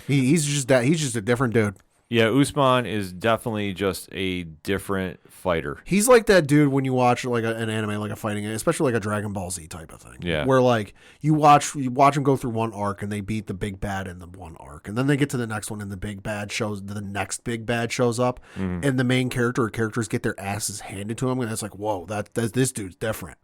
He's just a different dude. Yeah, Usman is definitely just a different fighter. He's like that dude when you watch like an anime, like a fighting, especially like a Dragon Ball Z type of thing. Yeah. Where like you watch him go through one arc and they beat the big bad in the one arc, and then they get to the next one and the next big bad shows up, and the main character or characters get their asses handed to them, and it's like, whoa, this dude's different.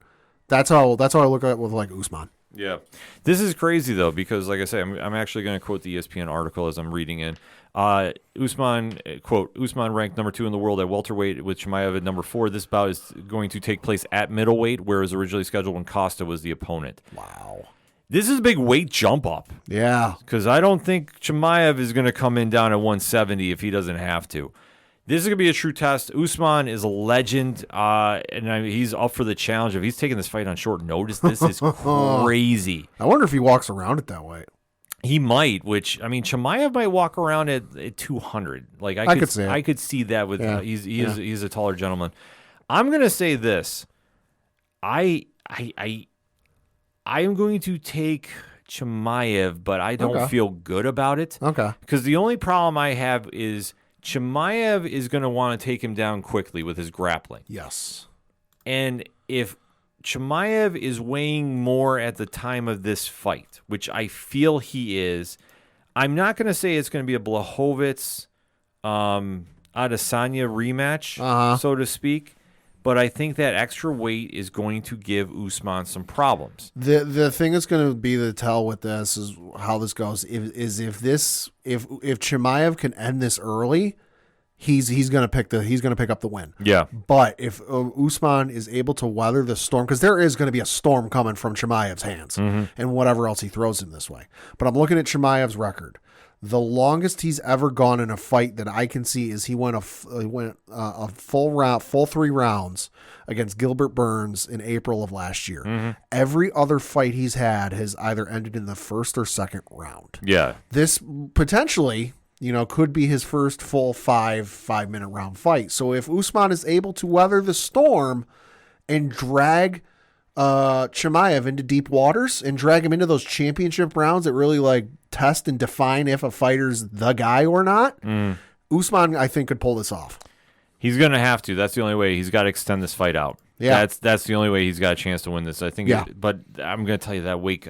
That's how I look at it with like Usman. Yeah. This is crazy, though, because, like I say, I'm actually going to quote the ESPN article as I'm reading in. Usman, quote, Usman ranked number 2 in the world at welterweight with Chimaev at number 4. This bout is going to take place at middleweight, where it was originally scheduled when Costa was the opponent. Wow. This is a big weight jump up. Yeah. Because I don't think Chimaev is going to come in down at 170 if he doesn't have to. This is going to be a true test. Usman is a legend, and he's up for the challenge. If he's taking this fight on short notice, this is crazy. I wonder if he walks around it that way. He might, which, I mean, Chimaev might walk around at 200. Like I could see that with he's a taller gentleman. I'm going to say this. I am going to take Chimaev, but I don't feel good about it. Okay. Because the only problem I have is Chimaev is going to want to take him down quickly with his grappling. Yes. And if Chimaev is weighing more at the time of this fight, which I feel he is, I'm not going to say it's going to be a Blachowicz Adesanya rematch, so to speak. But I think that extra weight is going to give Usman some problems. The thing that's going to be the tell with this is how this goes. If Chimaev can end this early, he's going to pick up the win. Yeah. But if Usman is able to weather the storm, because there is going to be a storm coming from Chimaev's hands and whatever else he throws him this way. But I'm looking at Chimaev's record. The longest he's ever gone in a fight that I can see is he went a full 3 rounds against Gilbert Burns in April of last year. Every other fight he's had has either ended in the first or second round. Yeah. This potentially, could be his first full 5-minute round fight. So if Usman is able to weather the storm and drag Chimaev into deep waters and drag him into those championship rounds that really test and define if a fighter's the guy or not, Usman, I think, could pull this off. He's going to have to. That's the only way. He's got to extend this fight out. Yeah. That's the only way he's got a chance to win this. I think. Yeah. But I'm going to tell you that weight.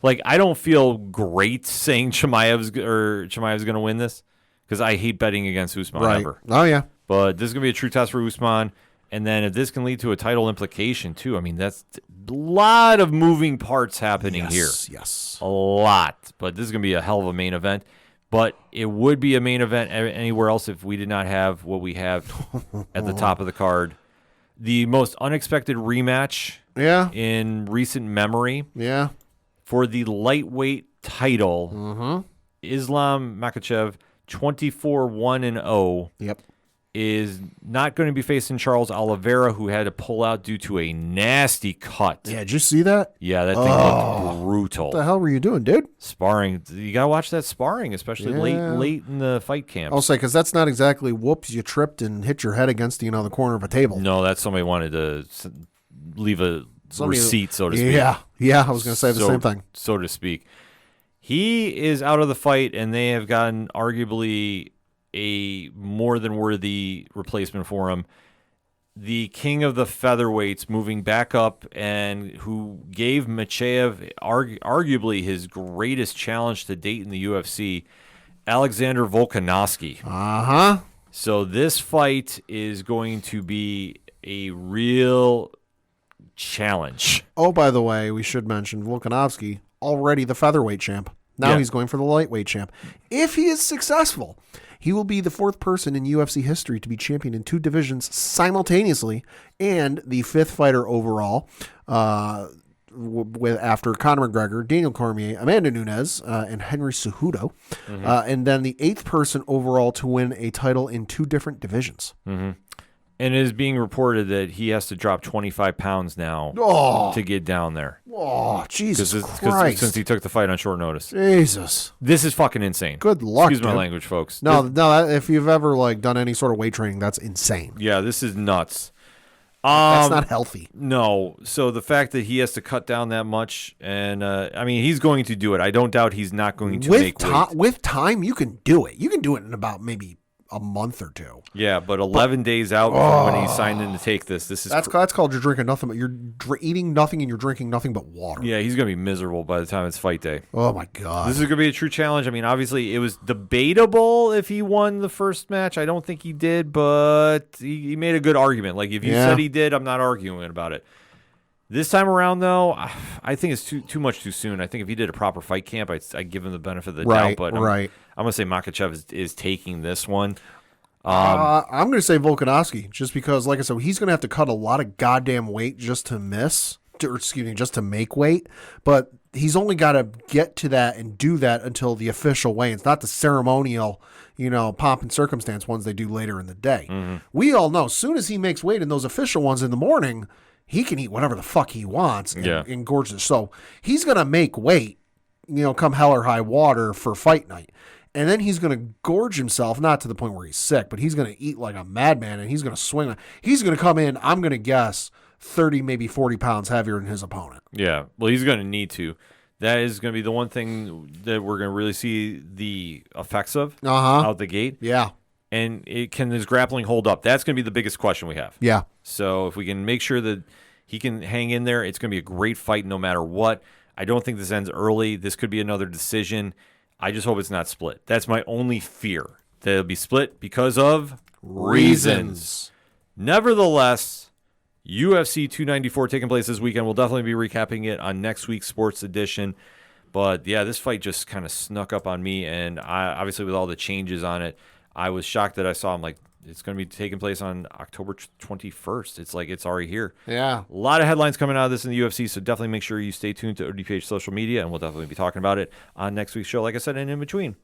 I don't feel great saying Chimaev's going to win this because I hate betting against Usman ever. Oh, yeah. But this is going to be a true test for Usman. And then if this can lead to a title implication too, I mean, that's a lot of moving parts happening here. Yes. A lot. But this is going to be a hell of a main event. But it would be a main event anywhere else if we did not have what we have at the top of the card. The most unexpected rematch in recent memory for the lightweight title. Islam Makhachev, 24-1-0. Yep. Is not going to be facing Charles Oliveira, who had to pull out due to a nasty cut. Yeah, did you see that? Yeah, that thing looked brutal. What the hell were you doing, dude? Sparring. You got to watch that sparring, especially late in the fight camp. I'll say, because that's not exactly, whoops, you tripped and hit your head against, the corner of a table. No, that's somebody wanted to leave a receipt, so to speak. Yeah, I was going to say the same thing. So to speak. He is out of the fight, and they have gotten arguably a more than worthy replacement for him. The king of the featherweights moving back up, and who gave Machaev arguably his greatest challenge to date in the UFC, Alexander Volkanovski. So this fight is going to be a real challenge. Oh, by the way, we should mention Volkanovski, already the featherweight champ. Now he's going for the lightweight champ. If he is successful, he will be the 4th person in UFC history to be champion in 2 divisions simultaneously, and the 5th fighter overall, with after Conor McGregor, Daniel Cormier, Amanda Nunes, and Henry Cejudo, and then the 8th person overall to win a title in 2 different divisions. And it is being reported that he has to drop 25 pounds now to get down there. Oh, Jesus Christ. Since he took the fight on short notice. Jesus. This is fucking insane. Good luck, Excuse my dude. language, folks. No, if you've ever done any sort of weight training, that's insane. Yeah, this is nuts. That's not healthy. No. So the fact that he has to cut down that much, and he's going to do it. I don't doubt he's not going to make weight. With time, you can do it. You can do it in about maybe a month or 2. Yeah, but 11 days out from when he signed in to take this is that's called you're drinking nothing, but you're eating nothing and you're drinking nothing but water. Yeah, he's gonna be miserable by the time it's fight day. Oh my God, this is gonna be a true challenge. I mean, obviously it was debatable if he won the first match. I don't think he did, but he made a good argument. If you said he did, I'm not arguing about it. This time around, though, I think it's too much too soon. I think if he did a proper fight camp, I'd give him the benefit of the doubt. But I'm going to say Makhachev is taking this one. I'm going to say Volkanovski, just because, like I said, he's going to have to cut a lot of goddamn weight just to just to make weight. But he's only got to get to that and do that until the official weigh-ins, not the ceremonial, pomp and circumstance ones they do later in the day. We all know, as soon as he makes weight in those official ones in the morning, he can eat whatever the fuck he wants and gorge it. So he's going to make weight, come hell or high water for fight night. and then he's going to gorge himself, not to the point where he's sick, but he's going to eat like a madman, and he's going to swing. He's going to come in, I'm going to guess, 30, maybe 40 pounds heavier than his opponent. Yeah, well, he's going to need to. That is going to be the one thing that we're going to really see the effects of out the gate. Yeah. And can his grappling hold up? That's going to be the biggest question we have. Yeah. So if we can make sure that he can hang in there, it's going to be a great fight no matter what. I don't think this ends early. This could be another decision. I just hope it's not split. That's my only fear, that it'll be split because of reasons. Nevertheless, UFC 294 taking place this weekend. We'll definitely be recapping it on next week's sports edition. But, yeah, this fight just kind of snuck up on me, and obviously with all the changes on it, I was shocked that I saw him like, it's going to be taking place on October 21st. It's like it's already here. Yeah. A lot of headlines coming out of this in the UFC, so definitely make sure you stay tuned to ODPH social media, and we'll definitely be talking about it on next week's show, like I said, and in between.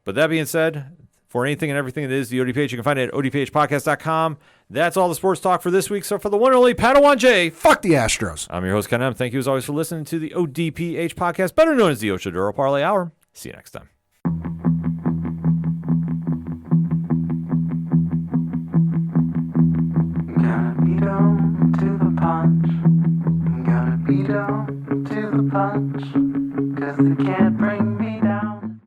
But that being said, for anything and everything that is the ODPH, you can find it at odphpodcast.com. That's all the sports talk for this week. So for the one and only Padawan J, fuck the Astros. I'm your host, Ken M. Thank you as always for listening to the ODPH podcast, better known as the Oshaduro Parlay Hour. See you next time. Gotta be down to the punch. Gotta be down to the punch. 'Cause they can't bring me